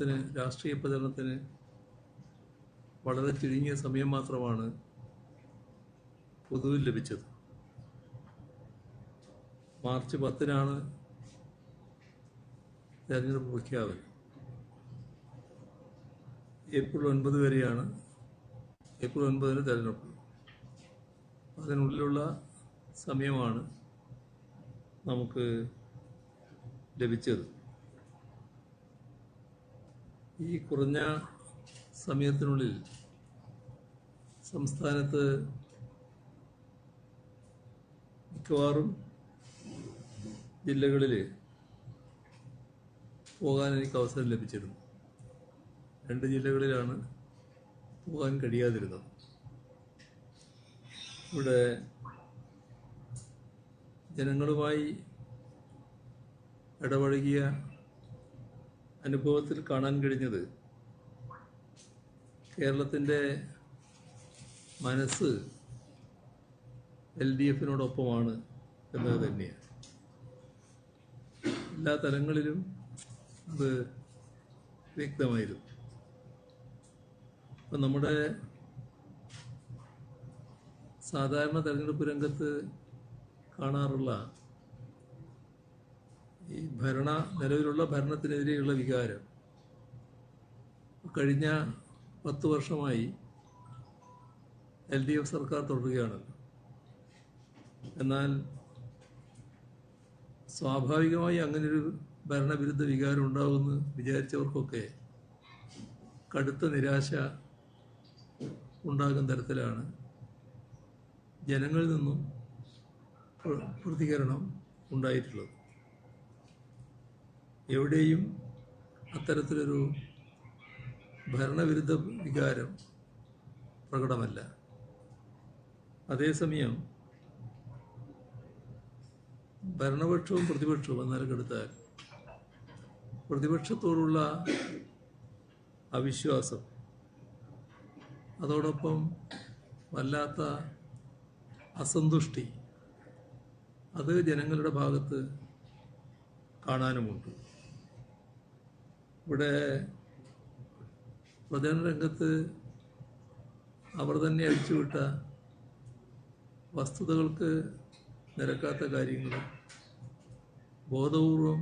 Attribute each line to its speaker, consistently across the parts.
Speaker 1: രാഷ്ട്രീയ പ്രചരണത്തിന് വളരെ ചുരുങ്ങിയ സമയം മാത്രമാണ് പൊതുവിൽ ലഭിച്ചത്. മാർച്ച് 10-നാണ് തെരഞ്ഞെടുപ്പ് പ്രഖ്യാപനം. ഏപ്രിൽ 9 വരെയാണ്. ഏപ്രിൽ 9-ന് തെരഞ്ഞെടുപ്പ്. അതിനുള്ളിലുള്ള സമയമാണ് നമുക്ക് ലഭിച്ചത്. ഈ കുറഞ്ഞ സമയത്തിനുള്ളിൽ സംസ്ഥാനത്ത് മിക്കവാറും ജില്ലകളിൽ പോകാൻ എനിക്ക് അവസരം ലഭിച്ചിരുന്നു. 2 ജില്ലകളിലാണ് പോകാൻ കഴിയാതിരുന്നത്. ഇവിടെ ജനങ്ങളുമായി ഇടപഴകിയ അനുഭവത്തിൽ കാണാൻ കഴിഞ്ഞത് കേരളത്തിൻ്റെ മനസ്സ് LDF-നോടൊപ്പമാണ് എന്നത് തന്നെയാണ്. എല്ലാ തലങ്ങളിലും അത് വ്യക്തമായിരുന്നു. ഇപ്പം നമ്മുടെ സാധാരണ തെരഞ്ഞെടുപ്പ് രംഗത്ത് കാണാറുള്ള ഈ നിലവിലുള്ള ഭരണത്തിനെതിരെയുള്ള വികാരം കഴിഞ്ഞ 10 വർഷമായി LDF സർക്കാർ തുടരുകയാണല്ലോ. എന്നാൽ സ്വാഭാവികമായി അങ്ങനൊരു ഭരണവിരുദ്ധ വികാരം ഉണ്ടാകുമെന്ന് വിചാരിച്ചവർക്കൊക്കെ കടുത്ത നിരാശ ഉണ്ടാകുന്ന തരത്തിലാണ് ജനങ്ങളിൽ നിന്നും പ്രതികരണം ഉണ്ടായിട്ടുള്ളത്. എവിടെയും അത്തരത്തിലൊരു ഭരണവിരുദ്ധ വികാരം പ്രകടമല്ല. അതേസമയം ഭരണപക്ഷവും പ്രതിപക്ഷവും എന്നാലെടുത്താൽ പ്രതിപക്ഷത്തോടുള്ള അവിശ്വാസം, അതോടൊപ്പം വല്ലാത്ത അസന്തുഷ്ടി അത് ജനങ്ങളുടെ ഭാഗത്ത് കാണാനുമുണ്ട്. ഇവിടെ പ്രചരണ രംഗത്ത് അവർ തന്നെ അഴിച്ചുവിട്ട വസ്തുതകൾക്ക് നിരക്കാത്ത കാര്യങ്ങൾ, ബോധപൂർവം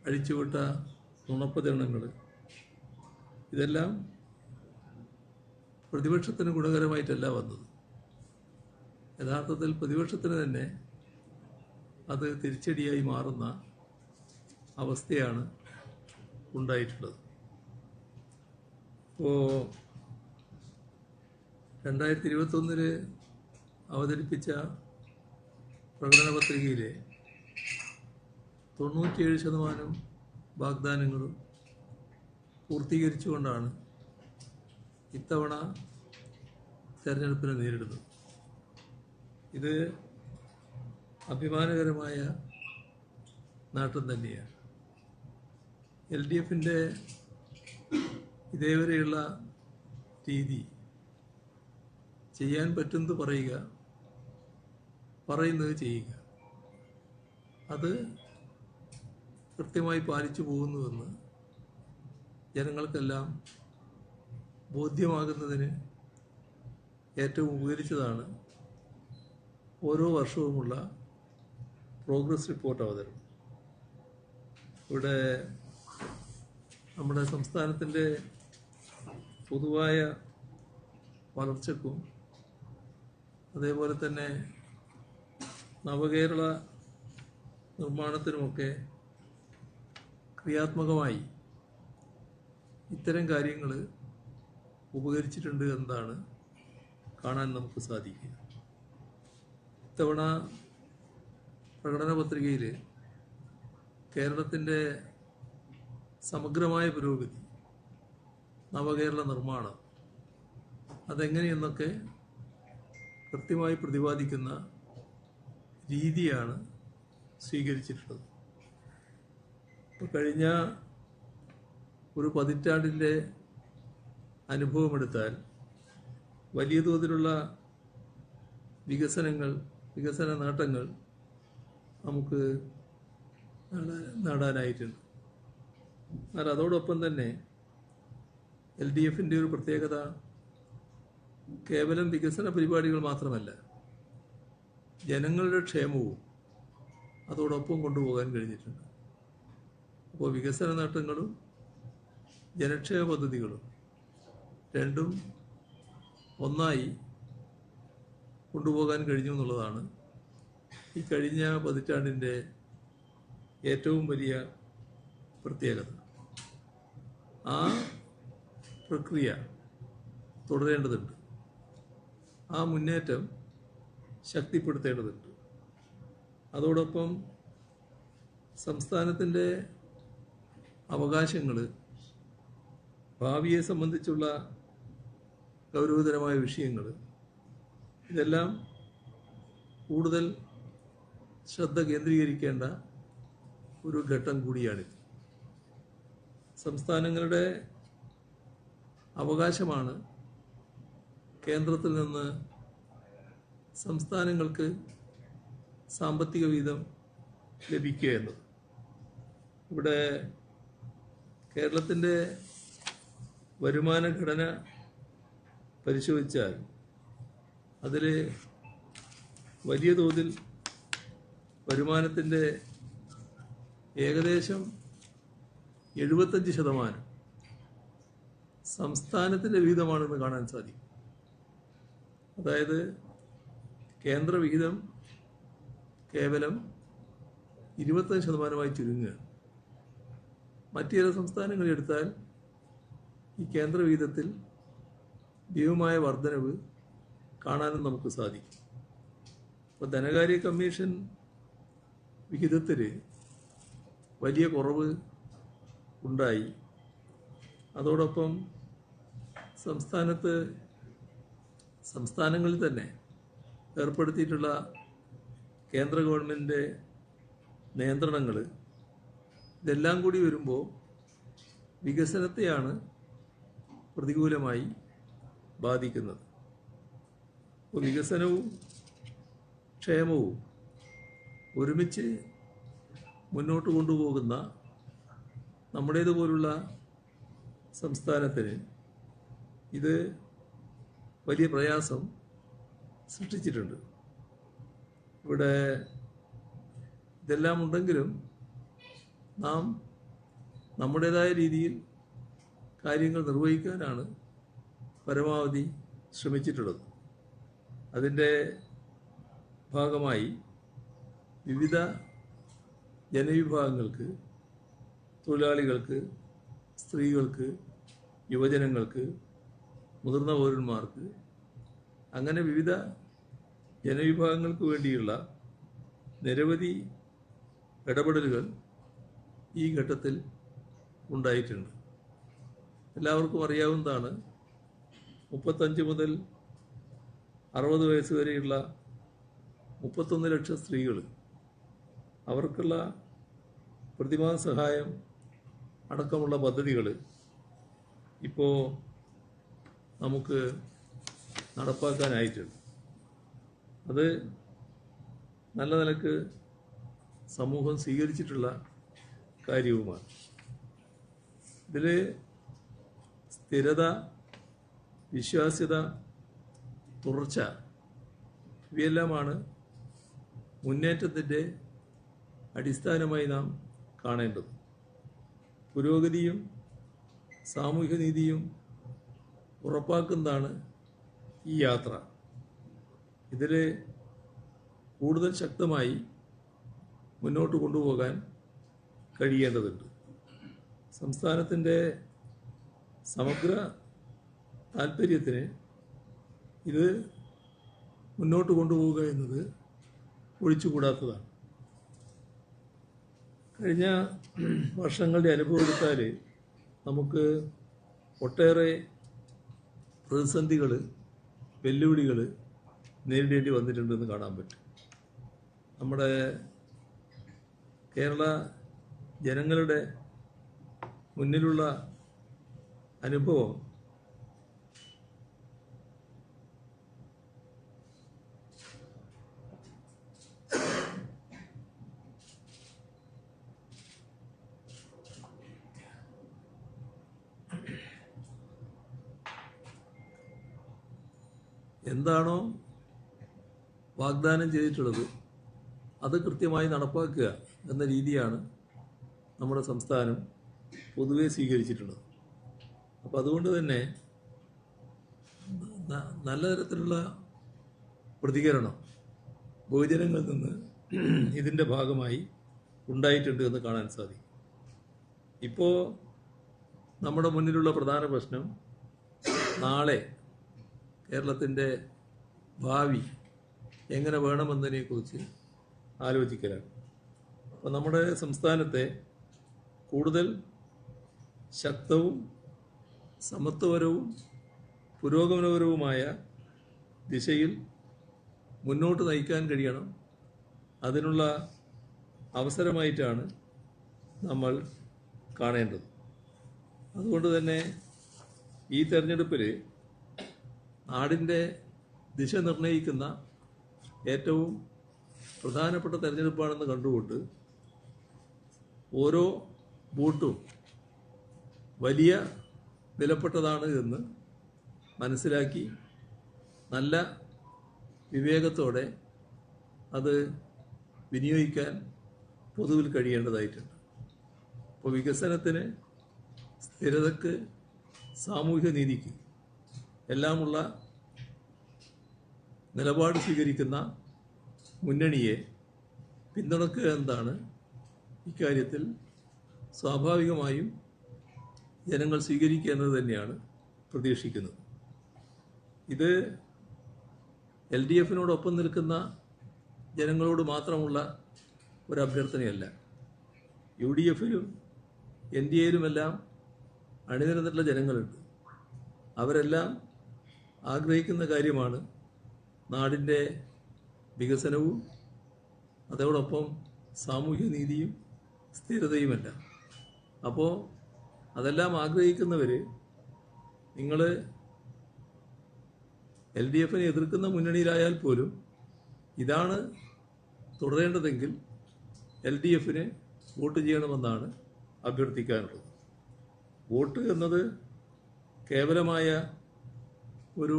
Speaker 1: അഴിച്ചുവിട്ട നുണപ്രചരണങ്ങൾ, ഇതെല്ലാം പ്രതിപക്ഷത്തിന് ഗുണകരമായിട്ടല്ല വന്നത്. യഥാർത്ഥത്തിൽ പ്രതിപക്ഷത്തിന് തന്നെ അത് തിരിച്ചടിയായി മാറുന്ന അവസ്ഥയാണ് ഉണ്ടായിട്ടുള്ളത്. ഇപ്പോൾ 2021 അവതരിപ്പിച്ച പ്രകടന പത്രികയിലെ 97% വാഗ്ദാനങ്ങളും പൂർത്തീകരിച്ചുകൊണ്ടാണ് ഇത്തവണ തെരഞ്ഞെടുപ്പിനെ നേരിടുന്നത്. ഇത് അഭിമാനകരമായ നേട്ടം തന്നെയാണ്. LDF-ൻ്റെ ഇതേവരെയുള്ള രീതി ചെയ്യാൻ പറ്റുന്നത് പറയുക, പറയുന്നത് ചെയ്യുക, അത് കൃത്യമായി പാലിച്ചു പോകുന്നുവെന്ന് ജനങ്ങൾക്കെല്ലാം ബോധ്യമാകുന്നതിന് ഏറ്റവും ഉപകരിച്ചതാണ് ഓരോ വർഷവുമുള്ള പ്രോഗ്രസ് റിപ്പോർട്ട് അവതരണം. ഇവിടെ നമ്മുടെ സംസ്ഥാനത്തിൻ്റെ പൊതുവായ വളർച്ചയ്ക്കും അതേപോലെ തന്നെ നവകേരള നിർമ്മാണത്തിനുമൊക്കെ ക്രിയാത്മകമായി ഇത്തരം കാര്യങ്ങൾ ഉപകരിച്ചിട്ടുണ്ട് എന്നതാണ് കാണാൻ നമുക്ക് സാധിക്കുക. ഇത്തവണ പ്രകടന പത്രികയിൽ കേരളത്തിൻ്റെ സമഗ്രമായ പുരോഗതി, നവകേരള നിർമ്മാണം അതെങ്ങനെയെന്നൊക്കെ കൃത്യമായി പ്രതിപാദിക്കുന്ന രീതിയാണ് സ്വീകരിച്ചിട്ടുള്ളത്. ഇപ്പോൾ കഴിഞ്ഞ ഒരു പതിറ്റാണ്ടിൻ്റെ അനുഭവമെടുത്താൽ വലിയ തോതിലുള്ള വികസന നേട്ടങ്ങൾ നമുക്ക് നേടാനായിട്ടുണ്ട്. എന്നാൽ അതോടൊപ്പം തന്നെ LDFിൻ്റെ ഒരു പ്രത്യേകത കേവലം വികസന പരിപാടികൾ മാത്രമല്ല, ജനങ്ങളുടെ ക്ഷേമവും അതോടൊപ്പം കൊണ്ടുപോകാൻ കഴിഞ്ഞിട്ടുണ്ട്. അപ്പോൾ വികസന നേട്ടങ്ങളും ജനക്ഷേമ പദ്ധതികളും രണ്ടും ഒന്നായി കൊണ്ടുപോകാൻ കഴിഞ്ഞു എന്നുള്ളതാണ് ഈ കഴിഞ്ഞ പതിറ്റാണ്ടിൻ്റെ ഏറ്റവും വലിയ പ്രത്യേകത. ആ പ്രക്രിയ തുടരേണ്ടതുണ്ട്. ആ മുന്നേറ്റം ശക്തിപ്പെടുത്തേണ്ടതുണ്ട്. അതോടൊപ്പം സംസ്ഥാനത്തിൻ്റെ അവകാശങ്ങൾ, ഭാവിയെ സംബന്ധിച്ചുള്ള ഗൗരവതരമായ വിഷയങ്ങൾ, ഇതെല്ലാം കൂടുതൽ ശ്രദ്ധ കേന്ദ്രീകരിക്കേണ്ട ഒരു ഘട്ടം കൂടിയാണിത്. സംസ്ഥാനങ്ങളുടെ അവകാശമാണ് കേന്ദ്രത്തിൽ നിന്ന് സംസ്ഥാനങ്ങൾക്ക് സാമ്പത്തിക വീതം ലഭിക്കുക എന്നത്. ഇവിടെ കേരളത്തിൻ്റെ വരുമാന ഘടന പരിശോധിച്ചാൽ അതിൽ വലിയ തോതിൽ വരുമാനത്തിൻ്റെ ഏകദേശം 75% സംസ്ഥാനത്തിൻ്റെ വിഹിതമാണെന്ന് കാണാൻ സാധിക്കും. അതായത് കേന്ദ്ര വിഹിതം കേവലം 25% ചുരുങ്ങുകയാണ്. മറ്റു ചില സംസ്ഥാനങ്ങളെടുത്താൽ ഈ കേന്ദ്ര വിഹിതത്തിൽ ഭീമമായ വർധനവ് കാണാനും നമുക്ക് സാധിക്കും. അപ്പോൾ ധനകാര്യ കമ്മീഷൻ വിഹിതത്തിൽ വലിയ കുറവ് ഉണ്ടായി. അതോടൊപ്പം സംസ്ഥാനങ്ങളിൽ തന്നെ ഏർപ്പെടുത്തിയിട്ടുള്ള കേന്ദ്ര ഗവൺമെൻറ്റിൻ്റെ നിയന്ത്രണങ്ങൾ, ഇതെല്ലാം കൂടി വരുമ്പോൾ വികസനത്തെയാണ് പ്രതികൂലമായി ബാധിക്കുന്നത്. അപ്പോൾ വികസനവും ക്ഷേമവും ഒരുമിച്ച് മുന്നോട്ട് കൊണ്ടുപോകുന്ന നമ്മുടേതുപോലുള്ള സംസ്ഥാനത്തിന് ഇത് വലിയ പ്രയാസം സൃഷ്ടിച്ചിട്ടുണ്ട്. ഇവിടെ ഇതെല്ലാം ഉണ്ടെങ്കിലും നാം നമ്മുടേതായ രീതിയിൽ കാര്യങ്ങൾ നിർവഹിക്കാനാണ് പരമാവധി ശ്രമിച്ചിട്ടുള്ളത്. അതിൻ്റെ ഭാഗമായി വിവിധ ജനവിഭാഗങ്ങൾക്ക്, തൊഴിലാളികൾക്ക്, സ്ത്രീകൾക്ക്, യുവജനങ്ങൾക്ക്, മുതിർന്ന പൗരന്മാർക്ക്, അങ്ങനെ വിവിധ ജനവിഭാഗങ്ങൾക്ക് വേണ്ടിയുള്ള നിരവധി ഇടപെടലുകൾ ഈ ഘട്ടത്തിൽ ഉണ്ടായിട്ടുണ്ട്. എല്ലാവർക്കും അറിയാവുന്നതാണ്, 35 മുതൽ 60 വയസ്സ് വരെയുള്ള 31 ലക്ഷം സ്ത്രീകൾ, അവർക്കുള്ള പ്രതിമാസ സഹായം അടക്കമുള്ള പദ്ധതികൾ ഇപ്പോൾ നമുക്ക് നടപ്പാക്കാനായിട്ടുണ്ട്. അത് നല്ല നിലക്ക് സമൂഹം സ്വീകരിച്ചിട്ടുള്ള കാര്യവുമാണ്. ഇതിൽ സ്ഥിരത, വിശ്വാസ്യത, തുടർച്ച ഇവയെല്ലാമാണ് മുന്നേറ്റത്തിൻ്റെ അടിസ്ഥാനമായി നാം കാണേണ്ടത്. പുരോഗതിയും സാമൂഹ്യനീതിയും ഉറപ്പാക്കുന്നതാണ് ഈ യാത്ര. ഇതിൽ കൂടുതൽ ശക്തമായി മുന്നോട്ട് കൊണ്ടുപോകാൻ കഴിയേണ്ടതുണ്ട്. സംസ്ഥാനത്തിൻ്റെ സമഗ്ര താൽപ്പര്യത്തിന് ഇത് മുന്നോട്ട് കൊണ്ടുപോവുക എന്നത് ഒഴിച്ചുകൂടാത്തതാണ്. കഴിഞ്ഞ വർഷങ്ങളുടെ അനുഭവം എടുത്താൽ നമുക്ക് ഒട്ടേറെ പ്രതിസന്ധികൾ, വെല്ലുവിളികൾ നേരിടേണ്ടി വന്നിട്ടുണ്ടെന്ന് കാണാൻ പറ്റും. നമ്മുടെ കേരള ജനങ്ങളുടെ മുന്നിലുള്ള അനുഭവം എന്താണോ വാഗ്ദാനം ചെയ്തിട്ടുള്ളത് അത് കൃത്യമായി നടപ്പാക്കുക എന്ന രീതിയാണ് നമ്മുടെ സംസ്ഥാനം പൊതുവെ സ്വീകരിച്ചിട്ടുള്ളത്. അപ്പം അതുകൊണ്ട് തന്നെ നല്ല തരത്തിലുള്ള പ്രതികരണം ബഹുജനങ്ങളിൽ നിന്ന് ഇതിൻ്റെ ഭാഗമായി ഉണ്ടായിട്ടുണ്ട് എന്ന് കാണാൻ സാധിക്കും. ഇപ്പോൾ നമ്മുടെ മുന്നിലുള്ള പ്രധാന പ്രശ്നം നാളെ കേരളത്തിൻ്റെ ഭാവി എങ്ങനെ വേണമെന്നതിനെക്കുറിച്ച് ആലോചിക്കലാണ്. അപ്പോൾ നമ്മുടെ സംസ്ഥാനത്തെ കൂടുതൽ ശക്തവും സമത്വപരവും പുരോഗമനപരവുമായ ദിശയിൽ മുന്നോട്ട് നയിക്കാൻ കഴിയണം. അതിനുള്ള അവസരമായിട്ടാണ് നമ്മൾ കാണേണ്ടത്. അതുകൊണ്ട് തന്നെ ഈ തെരഞ്ഞെടുപ്പിൽ നാടിൻ്റെ ദിശ നിർണ്ണയിക്കുന്ന ഏറ്റവും പ്രധാനപ്പെട്ട തെരഞ്ഞെടുപ്പാണെന്ന് കണ്ടുകൊണ്ട് ഓരോ വോട്ടും വലിയ വിലപ്പെട്ടതാണ് എന്ന് മനസ്സിലാക്കി നല്ല വിവേകത്തോടെ അത് വിനിയോഗിക്കാൻ പൊതുവിൽ കഴിയേണ്ടതായിട്ടുണ്ട്. അപ്പോൾ വികസനത്തിന്, സ്ഥിരതയ്ക്ക്, സാമൂഹ്യ നീതിക്ക് എല്ലാമുള്ള നിലപാട് സ്വീകരിക്കുന്ന മുന്നണിയെ പിന്തുണക്കുക എന്നതാണ് ഇക്കാര്യത്തിൽ സ്വാഭാവികമായും ജനങ്ങൾ സ്വീകരിക്കുക എന്നത് തന്നെയാണ് പ്രതീക്ഷിക്കുന്നത്. ഇത് LDF-നോടൊപ്പം നിൽക്കുന്ന ജനങ്ങളോട് മാത്രമുള്ള ഒരു അഭ്യർത്ഥനയല്ല. UDF-ലും NDA-യിലുമെല്ലാം അണിനിരന്നിട്ടുള്ള ജനങ്ങളുണ്ട്. അവരെല്ലാം ആഗ്രഹിക്കുന്ന കാര്യമാണ് നാടിൻ്റെ വികസനവും അതോടൊപ്പം സാമൂഹ്യ നീതിയും സ്ഥിരതയുമെല്ലാം. അപ്പോൾ അതെല്ലാം ആഗ്രഹിക്കുന്നവർ നിങ്ങൾ LDF-നെ എതിർക്കുന്ന മുന്നണിയിലായാൽ പോലും ഇതാണ് തുടരേണ്ടതെങ്കിൽ LDF-ന് വോട്ട് ചെയ്യണമെന്നാണ് അഭ്യർത്ഥിക്കാനുള്ളത്. വോട്ട് എന്നത് കേവലമായ ഒരു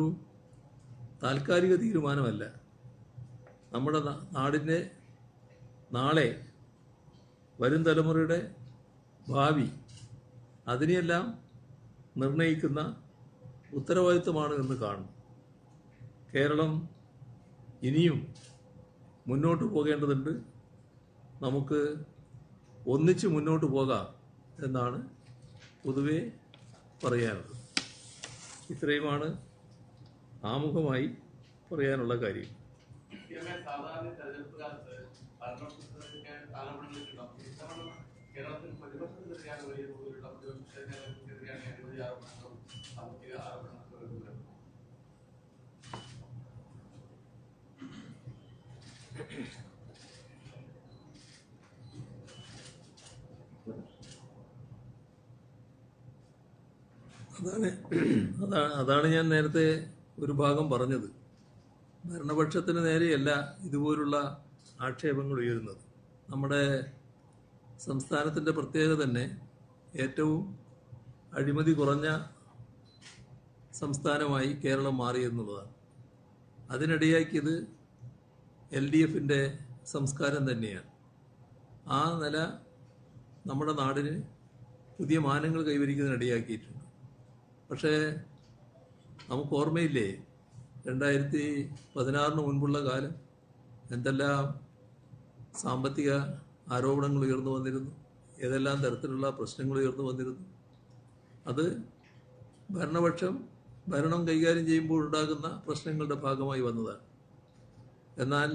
Speaker 1: താൽക്കാലിക തീരുമാനമല്ല. നമ്മുടെ നാടിൻ്റെ നാളെ വരും തലമുറയുടെ ഭാവി അതിനെയെല്ലാം നിർണയിക്കുന്ന ഉത്തരവാദിത്വമാണ് എന്ന് കാണുന്നു. കേരളം ഇനിയും മുന്നോട്ട് പോകേണ്ടതുണ്ട്. നമുക്ക് ഒന്നിച്ച് മുന്നോട്ട് പോകാം എന്നാണ് പൊതുവെ പറയാനുള്ളത്. ഇത്രയുമാണ് ആമുഖമായി പറയാനുള്ള കാര്യം. അതാണ് ഞാൻ നേരത്തെ ഒരു ഭാഗം പറഞ്ഞത്. ഭരണപക്ഷത്തിന് നേരെയല്ല ഇതുപോലുള്ള ആക്ഷേപങ്ങൾ ഉയരുന്നത്. നമ്മുടെ സംസ്ഥാനത്തിൻ്റെ പ്രത്യേകത തന്നെ ഏറ്റവും അഴിമതി കുറഞ്ഞ സംസ്ഥാനമായി കേരളം മാറി എന്നുള്ളതാണ്. അതിനിടയാക്കിയത് LDF-ൻ്റെ സംസ്കാരം തന്നെയാണ്. ആ നില നമ്മുടെ നാടിന് പുതിയ മാനങ്ങൾ കൈവരിക്കുന്നതിനിടയാക്കിയിട്ടുണ്ട്. പക്ഷേ നമുക്ക് ഓർമ്മയില്ലേ 2016 മുൻപുള്ള കാലം എന്തെല്ലാം സാമ്പത്തിക ആരോപണങ്ങൾ ഉയർന്നു വന്നിരുന്നു, ഏതെല്ലാം തരത്തിലുള്ള പ്രശ്നങ്ങൾ ഉയർന്നു വന്നിരുന്നു. അത് ഭരണപക്ഷം ഭരണം കൈകാര്യം ചെയ്യുമ്പോൾ ഉണ്ടാകുന്ന പ്രശ്നങ്ങളുടെ ഭാഗമായി വന്നതാണ്. എന്നാൽ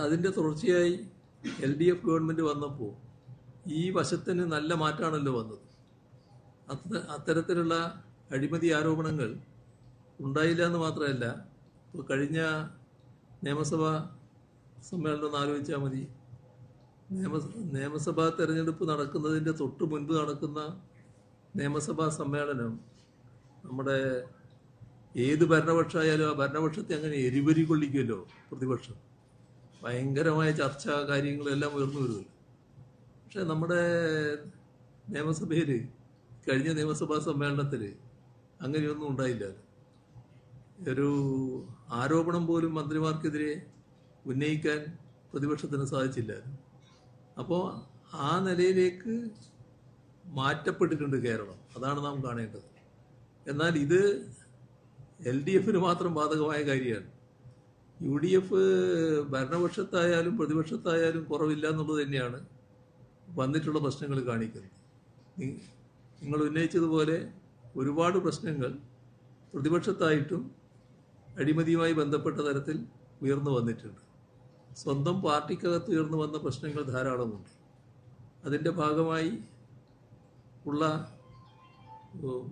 Speaker 1: അതിൻ്റെ തുടർച്ചയായി LDF ഗവൺമെൻറ് വന്നപ്പോൾ ഈ വശത്തിന് നല്ല മാറ്റമാണല്ലോ വന്നത്. അത്തരത്തിലുള്ള അഴിമതി ആരോപണങ്ങൾ ഉണ്ടായില്ല എന്ന് മാത്രമല്ല, ഇപ്പോൾ കഴിഞ്ഞ നിയമസഭാ സമ്മേളനം ഒന്ന് ആലോചിച്ചാൽ മതി. നിയമസഭാ തെരഞ്ഞെടുപ്പ് നടക്കുന്നതിൻ്റെ തൊട്ട് മുൻപ് നടക്കുന്ന നിയമസഭാ സമ്മേളനം നമ്മുടെ ഏത് ഭരണപക്ഷമായാലും ആ ഭരണപക്ഷത്തെ അങ്ങനെ എരിപരി കൊള്ളിക്കുമല്ലോ പ്രതിപക്ഷം. ഭയങ്കരമായ ചർച്ച കാര്യങ്ങളെല്ലാം ഉയർന്നു വരുമല്ലോ. പക്ഷെ നമ്മുടെ നിയമസഭയിൽ കഴിഞ്ഞ നിയമസഭാ സമ്മേളനത്തിൽ അങ്ങനെയൊന്നും ഉണ്ടായില്ല. ഒരു ആരോപണം പോലും മന്ത്രിമാർക്കെതിരെ ഉന്നയിക്കാൻ പ്രതിപക്ഷത്തിന് സാധിച്ചില്ല. അപ്പോൾ ആ നിലയിലേക്ക് മാറ്റപ്പെട്ടിട്ടുണ്ട് കേരളം. അതാണ് നാം കാണേണ്ടത്. എന്നാൽ ഇത് LDF മാത്രം ബാധകമായ കാര്യമാണ്. UDF ഭരണപക്ഷത്തായാലും പ്രതിപക്ഷത്തായാലും കുറവില്ല എന്നുള്ളത് തന്നെയാണ് വന്നിട്ടുള്ള പ്രശ്നങ്ങൾ കാണിക്കുന്നത്. നിങ്ങൾ ഉന്നയിച്ചതുപോലെ ഒരുപാട് പ്രശ്നങ്ങൾ പ്രതിപക്ഷത്തായിട്ടും അഴിമതിയുമായി ബന്ധപ്പെട്ട തരത്തിൽ ഉയർന്നു വന്നിട്ടുണ്ട്. സ്വന്തം പാർട്ടിക്കകത്ത് ഉയർന്നു വന്ന പ്രശ്നങ്ങൾ ധാരാളമുണ്ട്. അതിൻ്റെ ഭാഗമായി ഉള്ള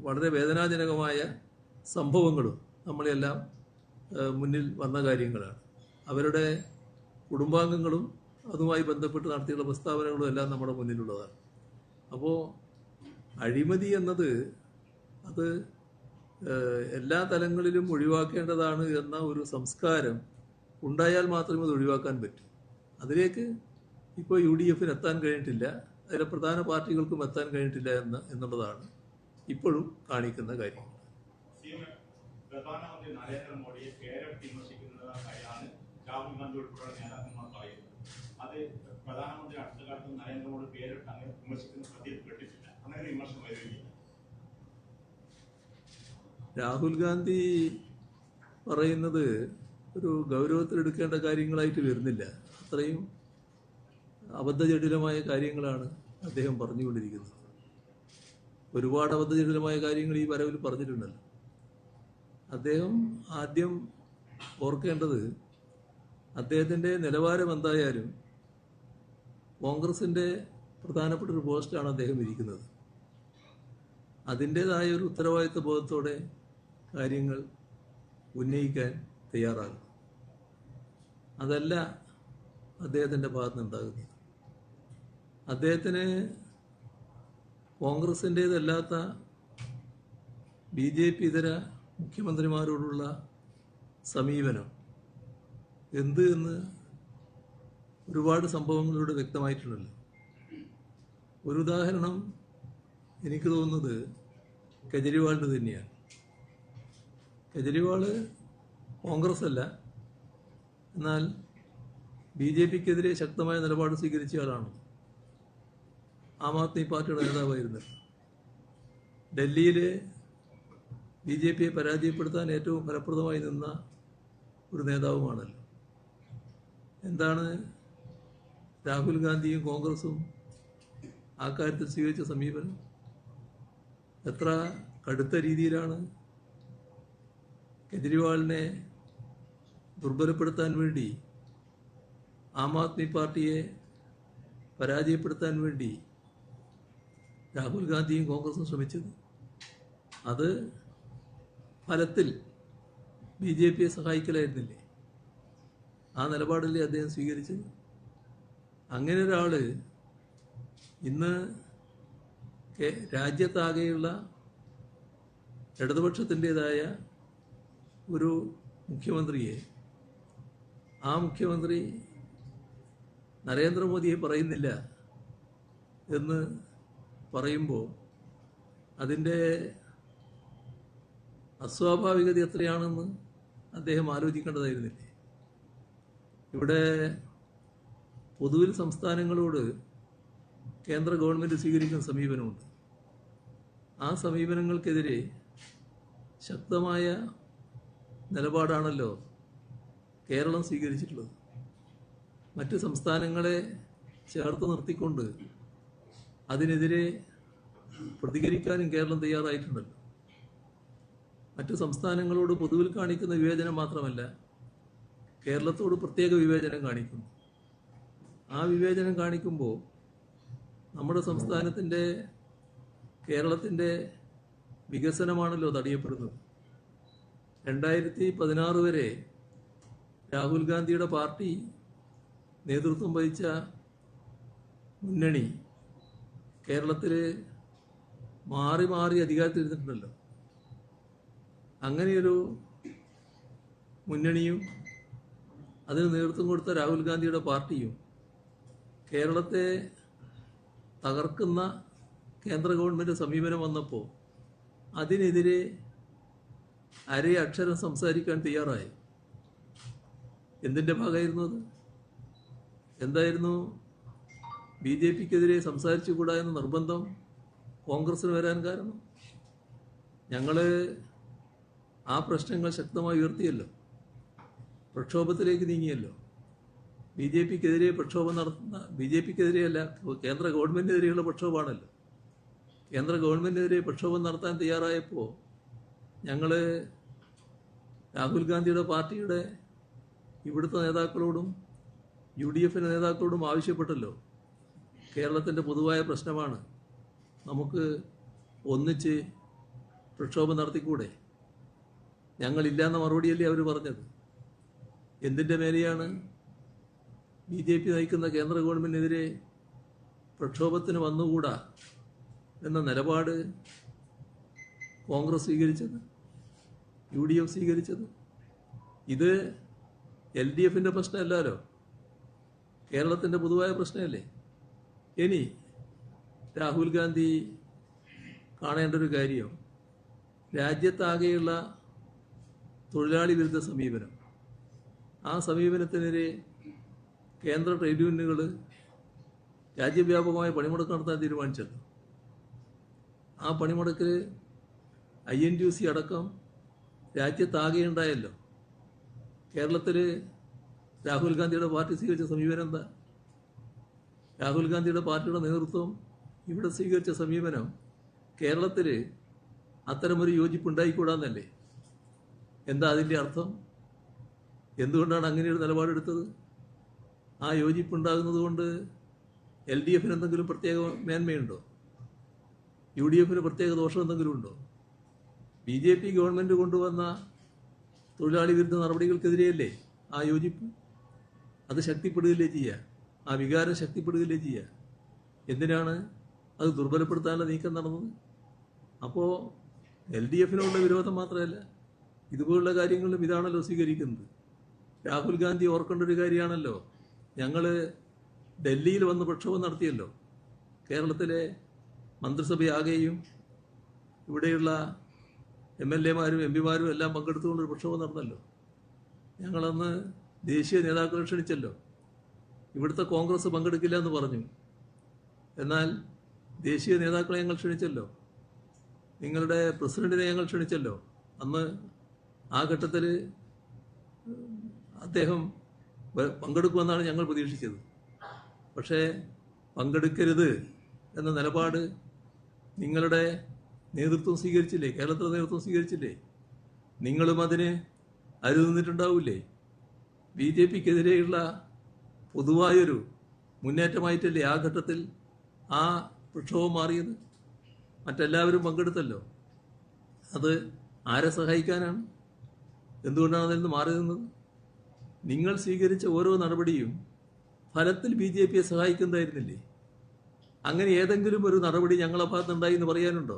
Speaker 1: വളരെ വേദനാജനകമായ സംഭവങ്ങളും നമ്മളെല്ലാം മുന്നിൽ വന്ന കാര്യങ്ങളാണ്. അവരുടെ കുടുംബാംഗങ്ങളും അതുമായി ബന്ധപ്പെട്ട് നടത്തിയുള്ള പ്രസ്താവനകളും എല്ലാം നമ്മുടെ മുന്നിലുള്ളതാണ്. അപ്പോൾ അഴിമതി എന്നത് അത് എല്ലാ തലങ്ങളിലും ഒഴിവാക്കേണ്ടതാണ് എന്ന ഒരു സംസ്കാരം ഉണ്ടായാൽ മാത്രമേ അത് ഒഴിവാക്കാൻ പറ്റൂ. അതിലേക്ക് ഇപ്പോൾ UDF എത്താൻ കഴിഞ്ഞിട്ടില്ല, അതിലെ പ്രധാന പാർട്ടികൾക്കും എത്താൻ കഴിഞ്ഞിട്ടില്ല എന്നുള്ളതാണ് ഇപ്പോഴും കാണിക്കുന്ന കാര്യം.
Speaker 2: പ്രധാനമന്ത്രി നരേന്ദ്രമോദിയെ പേരെടുത്ത് വിമർശിക്കുന്നതായാണ് രാഹുൽ ഗാന്ധി ഉൾപ്പെടെ നേതാക്കന്മാർ പറയുന്നത്. അത് പ്രധാനമന്ത്രി അടുത്ത കാലത്ത് നരേന്ദ്രമോദി പേരിട്ട് അങ്ങനെ വിമർശിക്കുന്ന ശ്രദ്ധയിൽപ്പെട്ടിട്ടില്ല. അങ്ങനെ വിമർശനം വരികയില്ല.
Speaker 1: രാഹുൽ ഗാന്ധി പറയുന്നത് ഒരു ഗൗരവത്തിലെടുക്കേണ്ട കാര്യങ്ങളായിട്ട് വരുന്നില്ല. അത്രയും അബദ്ധജടിലമായ കാര്യങ്ങളാണ് അദ്ദേഹം പറഞ്ഞുകൊണ്ടിരിക്കുന്നത്. ഒരുപാട് അബദ്ധജടിലമായ കാര്യങ്ങൾ ഈ വരവിൽ പറഞ്ഞിട്ടുണ്ടല്ലോ. അദ്ദേഹം ആദ്യം ഓർക്കേണ്ടത് അദ്ദേഹത്തിൻ്റെ നിലവാരം എന്തായാലും കോൺഗ്രസിൻ്റെ പ്രധാനപ്പെട്ട ഒരു പോസ്റ്റാണ് അദ്ദേഹം ഇരിക്കുന്നത്. അതിൻ്റേതായ ഒരു ഉത്തരവാദിത്വ ബോധത്തോടെ കാര്യങ്ങൾ ഉന്നയിക്കാൻ തയ്യാറാകും. അതല്ല അദ്ദേഹത്തിൻ്റെ ഭാഗത്തുനിന്നുണ്ടാകുന്നത്. അദ്ദേഹത്തിന് കോൺഗ്രസിൻ്റേതല്ലാത്ത BJP ഇതര മുഖ്യമന്ത്രിമാരോടുള്ള സമീപനം എന്ത് എന്ന് ഒരുപാട് സംഭവങ്ങളിലൂടെ വ്യക്തമായിട്ടുണ്ടല്ലോ. ഒരു ഉദാഹരണം എനിക്ക് തോന്നുന്നത് കെജ്രിവാളിൻ്റെ തന്നെയാണ്. കെജ്രിവാൾ കോൺഗ്രസ് അല്ല, എന്നാൽ BJPക്കെതിരെ ശക്തമായ നിലപാട് സ്വീകരിച്ച ആളാണ്. ആം ആദ്മി പാർട്ടിയുടെ നേതാവായിരുന്നു. ഡൽഹിയിൽ BJPയെ പരാജയപ്പെടുത്താൻ ഏറ്റവും ഫലപ്രദമായി നിന്ന ഒരു നേതാവുമാണല്ലോ. എന്താണ് രാഹുൽ ഗാന്ധിയും കോൺഗ്രസും ആ കാര്യത്തിൽ സ്വീകരിച്ച സമീപനം? എത്ര കടുത്ത രീതിയിലാണ് കെജ്രിവാളിനെ ദുർബലപ്പെടുത്താൻ വേണ്ടി, ആം ആദ്മി പാർട്ടിയെ പരാജയപ്പെടുത്താൻ വേണ്ടി രാഹുൽ ഗാന്ധിയും കോൺഗ്രസും ശ്രമിച്ചത്. അത് ഫലത്തിൽ BJPയെ സഹായിക്കലായിരുന്നില്ലേ? ആ നിലപാടല്ലേ അദ്ദേഹം സ്വീകരിച്ചത്? അങ്ങനെ ഒരാൾ ഇന്ന് രാജ്യത്താകെയുള്ള ഇടതുപക്ഷത്തിൻ്റെതായ ഒരു മുഖ്യമന്ത്രിയെ, ആ മുഖ്യമന്ത്രി നരേന്ദ്രമോദിയെ പറയുന്നില്ല എന്ന് പറയുമ്പോൾ അതിൻ്റെ അസ്വാഭാവികത എത്രയാണെന്ന് അദ്ദേഹം ആലോചിക്കേണ്ടതായിരുന്നില്ലേ? ഇവിടെ പൊതുവിൽ സംസ്ഥാനങ്ങളോട് കേന്ദ്ര ഗവൺമെൻറ് സ്വീകരിക്കുന്ന സമീപനമുണ്ട്. ആ സമീപനങ്ങൾക്കെതിരെ ശക്തമായ നിലപാടാണല്ലോ കേരളം സ്വീകരിച്ചിട്ടുള്ളത്. മറ്റ് സംസ്ഥാനങ്ങളെ ചേർത്ത് നിർത്തിക്കൊണ്ട് അതിനെതിരെ പ്രതികരിക്കാനും കേരളം തയ്യാറായിട്ടുണ്ടല്ലോ. മറ്റു സംസ്ഥാനങ്ങളോട് പൊതുവിൽ കാണിക്കുന്ന വിവേചനം മാത്രമല്ല, കേരളത്തോട് പ്രത്യേക വിവേചനം കാണിക്കുന്നു. ആ വിവേചനം കാണിക്കുമ്പോൾ നമ്മുടെ സംസ്ഥാനത്തിൻ്റെ, കേരളത്തിൻ്റെ വികസനമാണല്ലോ തടയപ്പെടുന്നത്. 2016 വരെ രാഹുൽ ഗാന്ധിയുടെ പാർട്ടി നേതൃത്വം വഹിച്ച മുന്നണി കേരളത്തിൽ മാറി മാറി അധികാരത്തിലിരുന്നിട്ടുണ്ടല്ലോ. അങ്ങനെയൊരു മുന്നണിയും അതിന് നേതൃത്വം കൊടുത്ത രാഹുൽ ഗാന്ധിയുടെ പാർട്ടിയും കേരളത്തെ തകർക്കുന്ന കേന്ദ്ര ഗവൺമെൻറ് സമീപനം വന്നപ്പോൾ അതിനെതിരെ അരേ അക്ഷരം സംസാരിക്കാൻ തയ്യാറായി. എന്തിൻ്റെ ഭാഗമായിരുന്നു അത്? എന്തായിരുന്നു ബി ജെ പിക്കെതിരെ സംസാരിച്ചുകൂടാ എന്ന നിർബന്ധം കോൺഗ്രസ്സിന് വരാൻ കാരണം? ഞങ്ങൾ ആ പ്രശ്നങ്ങൾ ശക്തമായി ഉയർത്തിയല്ലോ, പ്രക്ഷോഭത്തിലേക്ക് നീങ്ങിയല്ലോ. ബി ജെ പിക്കെതിരെ പ്രക്ഷോഭം നടത്തുന്ന, ബി ജെ പിക്കെതിരെയല്ല, കേന്ദ്ര ഗവൺമെൻറ്റിനെതിരെയുള്ള പ്രക്ഷോഭമാണല്ലോ. കേന്ദ്ര ഗവൺമെൻറ്റിനെതിരെ പ്രക്ഷോഭം നടത്താൻ തയ്യാറായപ്പോൾ ഞങ്ങൾ രാഹുൽ ഗാന്ധിയുടെ പാർട്ടിയുടെ ഇവിടുത്തെ നേതാക്കളോടും UDF നേതാക്കളോടും ആവശ്യപ്പെട്ടല്ലോ, കേരളത്തിൻ്റെ പൊതുവായ പ്രശ്നമാണ്, നമുക്ക് ഒന്നിച്ച് പ്രക്ഷോഭം നടത്തിക്കൂടെ? ഞങ്ങളില്ലാന്ന മറുപടിയല്ലേ അവർ പറഞ്ഞത്. എന്തിൻ്റെ മേലെയാണ് BJP നയിക്കുന്ന കേന്ദ്ര ഗവൺമെൻറ്റിനെതിരെ പ്രക്ഷോഭത്തിന് വന്നുകൂടാ എന്ന നിലപാട് കോൺഗ്രസ് സ്വീകരിച്ചത്, UDF സ്വീകരിച്ചത്? ഇത് LDFൻ്റെ പ്രശ്നമല്ലല്ലോ, കേരളത്തിൻ്റെ പൊതുവായ പ്രശ്നമല്ലേ. ഇനി രാഹുൽ ഗാന്ധി കാണേണ്ട ഒരു കാര്യം, രാജ്യത്താകെയുള്ള തൊഴിലാളി വിരുദ്ധ സമീപനം, ആ സമീപനത്തിനെതിരെ കേന്ദ്ര ട്രേഡ് യൂണിയനുകൾ രാജ്യവ്യാപകമായ പണിമുടക്ക് നടത്താൻ തീരുമാനിച്ചല്ലോ. ആ പണിമുടക്കിൽ INTUC അടക്കം രാജ്യത്താകെ ഉണ്ടായല്ലോ. കേരളത്തിൽ രാഹുൽ ഗാന്ധിയുടെ പാർട്ടി സ്വീകരിച്ച സമീപനം എന്താ? രാഹുൽ ഗാന്ധിയുടെ പാർട്ടിയുടെ നേതൃത്വം ഇവിടെ സ്വീകരിച്ച സമീപനം കേരളത്തിൽ അത്തരമൊരു യോജിപ്പ് ഉണ്ടായിക്കൂടാന്നല്ലേ. എന്താ അതിൻ്റെ അർത്ഥം? എന്തുകൊണ്ടാണ് അങ്ങനെയൊരു നിലപാടെടുത്തത്? ആ യോജിപ്പുണ്ടാകുന്നത് കൊണ്ട് LDFന് എന്തെങ്കിലും പ്രത്യേക മേന്മയുണ്ടോ? UDFന് പ്രത്യേക ദോഷം എന്തെങ്കിലും ഉണ്ടോ? BJP ഗവൺമെൻറ് കൊണ്ടുവന്ന തൊഴിലാളി വിരുദ്ധ നടപടികൾക്കെതിരെയല്ലേ ആ യോജിപ്പ്? അത് ശക്തിപ്പെടുകയല്ലേ ചെയ്യുക, ആ വികാരം ശക്തിപ്പെടുകയല്ലേ ചെയ്യുക. എന്തിനാണ് അത് ദുർബലപ്പെടുത്താനുള്ള നീക്കം നടന്നത്? അപ്പോൾ LDFനുള്ള വിരോധം മാത്രമല്ല, ഇതുപോലുള്ള കാര്യങ്ങളിലും ഇതാണല്ലോ സ്വീകരിക്കുന്നത്. രാഹുൽ ഗാന്ധി ഓർക്കേണ്ട ഒരു കാര്യമാണല്ലോ, ഞങ്ങൾ ഡൽഹിയിൽ വന്ന് പ്രക്ഷോഭം നടത്തിയല്ലോ. കേരളത്തിലെ മന്ത്രിസഭയാകെയും ഇവിടെയുള്ള MLA മാരും MP മാരും എല്ലാം പങ്കെടുത്തുകൊണ്ടൊരു പ്രക്ഷോഭം നടന്നല്ലോ. ഞങ്ങളന്ന് ദേശീയ നേതാക്കളെ ക്ഷണിച്ചല്ലോ. ഇവിടുത്തെ കോൺഗ്രസ് പങ്കെടുക്കില്ല എന്ന് പറഞ്ഞു, എന്നാൽ ദേശീയ നേതാക്കളെ ഞങ്ങൾ ക്ഷണിച്ചല്ലോ. നിങ്ങളുടെ പ്രസിഡന്റിനെ ഞങ്ങൾ ക്ഷണിച്ചല്ലോ. അന്ന് ആ ഘട്ടത്തിൽ അദ്ദേഹം പങ്കെടുക്കുമെന്നാണ് ഞങ്ങൾ പ്രതീക്ഷിച്ചത്. പക്ഷേ പങ്കെടുക്കരുത് എന്ന നിലപാട് നിങ്ങളുടെ നേതൃത്വം സ്വീകരിച്ചില്ലേ, കേരളത്തിലെ നേതൃത്വം സ്വീകരിച്ചില്ലേ? നിങ്ങളും അതിന് അരുനിന്നിട്ടുണ്ടാവില്ലേ? BJPക്കെതിരെയുള്ള പൊതുവായൊരു മുന്നേറ്റമായിട്ടല്ലേ ആ ഘട്ടത്തിൽ ആ പ്രക്ഷോഭം മാറിയത്? മറ്റെല്ലാവരും പങ്കെടുത്തല്ലോ. അത് ആരെ സഹായിക്കാനാണ്? എന്തുകൊണ്ടാണ് അതിൽ നിന്ന് മാറി നിന്നത്? നിങ്ങൾ സ്വീകരിച്ച ഓരോ നടപടിയും ഫലത്തിൽ BJPയെ സഹായിക്കുന്നതായിരുന്നില്ലേ? അങ്ങനെ ഏതെങ്കിലും ഒരു നടപടി ഞങ്ങളെ ഭാഗത്തുണ്ടായി എന്ന് പറയാനുണ്ടോ?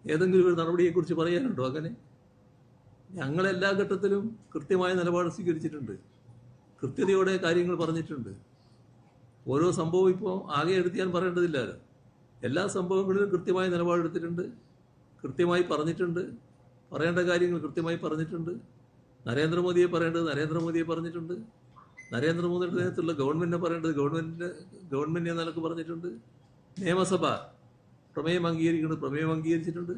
Speaker 1: ഏതെങ്കിലും ഒരു നടപടിയെക്കുറിച്ച് പറയാനുണ്ടോ? അങ്ങനെ ഞങ്ങളെല്ലാ ഘട്ടത്തിലും കൃത്യമായ നിലപാട് സ്വീകരിച്ചിട്ടുണ്ട്, കൃത്യതയോടെ കാര്യങ്ങൾ പറഞ്ഞിട്ടുണ്ട്. ഓരോ സംഭവം ഇപ്പോൾ ആകെ എടുത്ത് ഞാൻ പറയേണ്ടതില്ലല്ലോ. എല്ലാ സംഭവങ്ങളിലും കൃത്യമായ നിലപാടെടുത്തിട്ടുണ്ട്, കൃത്യമായി പറഞ്ഞിട്ടുണ്ട്, പറയേണ്ട കാര്യങ്ങൾ കൃത്യമായി പറഞ്ഞിട്ടുണ്ട്. നരേന്ദ്രമോദിയെ പറയേണ്ടത് നരേന്ദ്രമോദിയെ പറഞ്ഞിട്ടുണ്ട്, നരേന്ദ്രമോദിയുടെ നേതൃത്വത്തിലുള്ള ഗവൺമെൻറ്റിനെ പറയേണ്ടത് ഗവൺമെൻറ് നിലക്ക് പറഞ്ഞിട്ടുണ്ട്. നിയമസഭ പ്രമേയം അംഗീകരിക്കുന്നത് പ്രമേയം അംഗീകരിച്ചിട്ടുണ്ട്.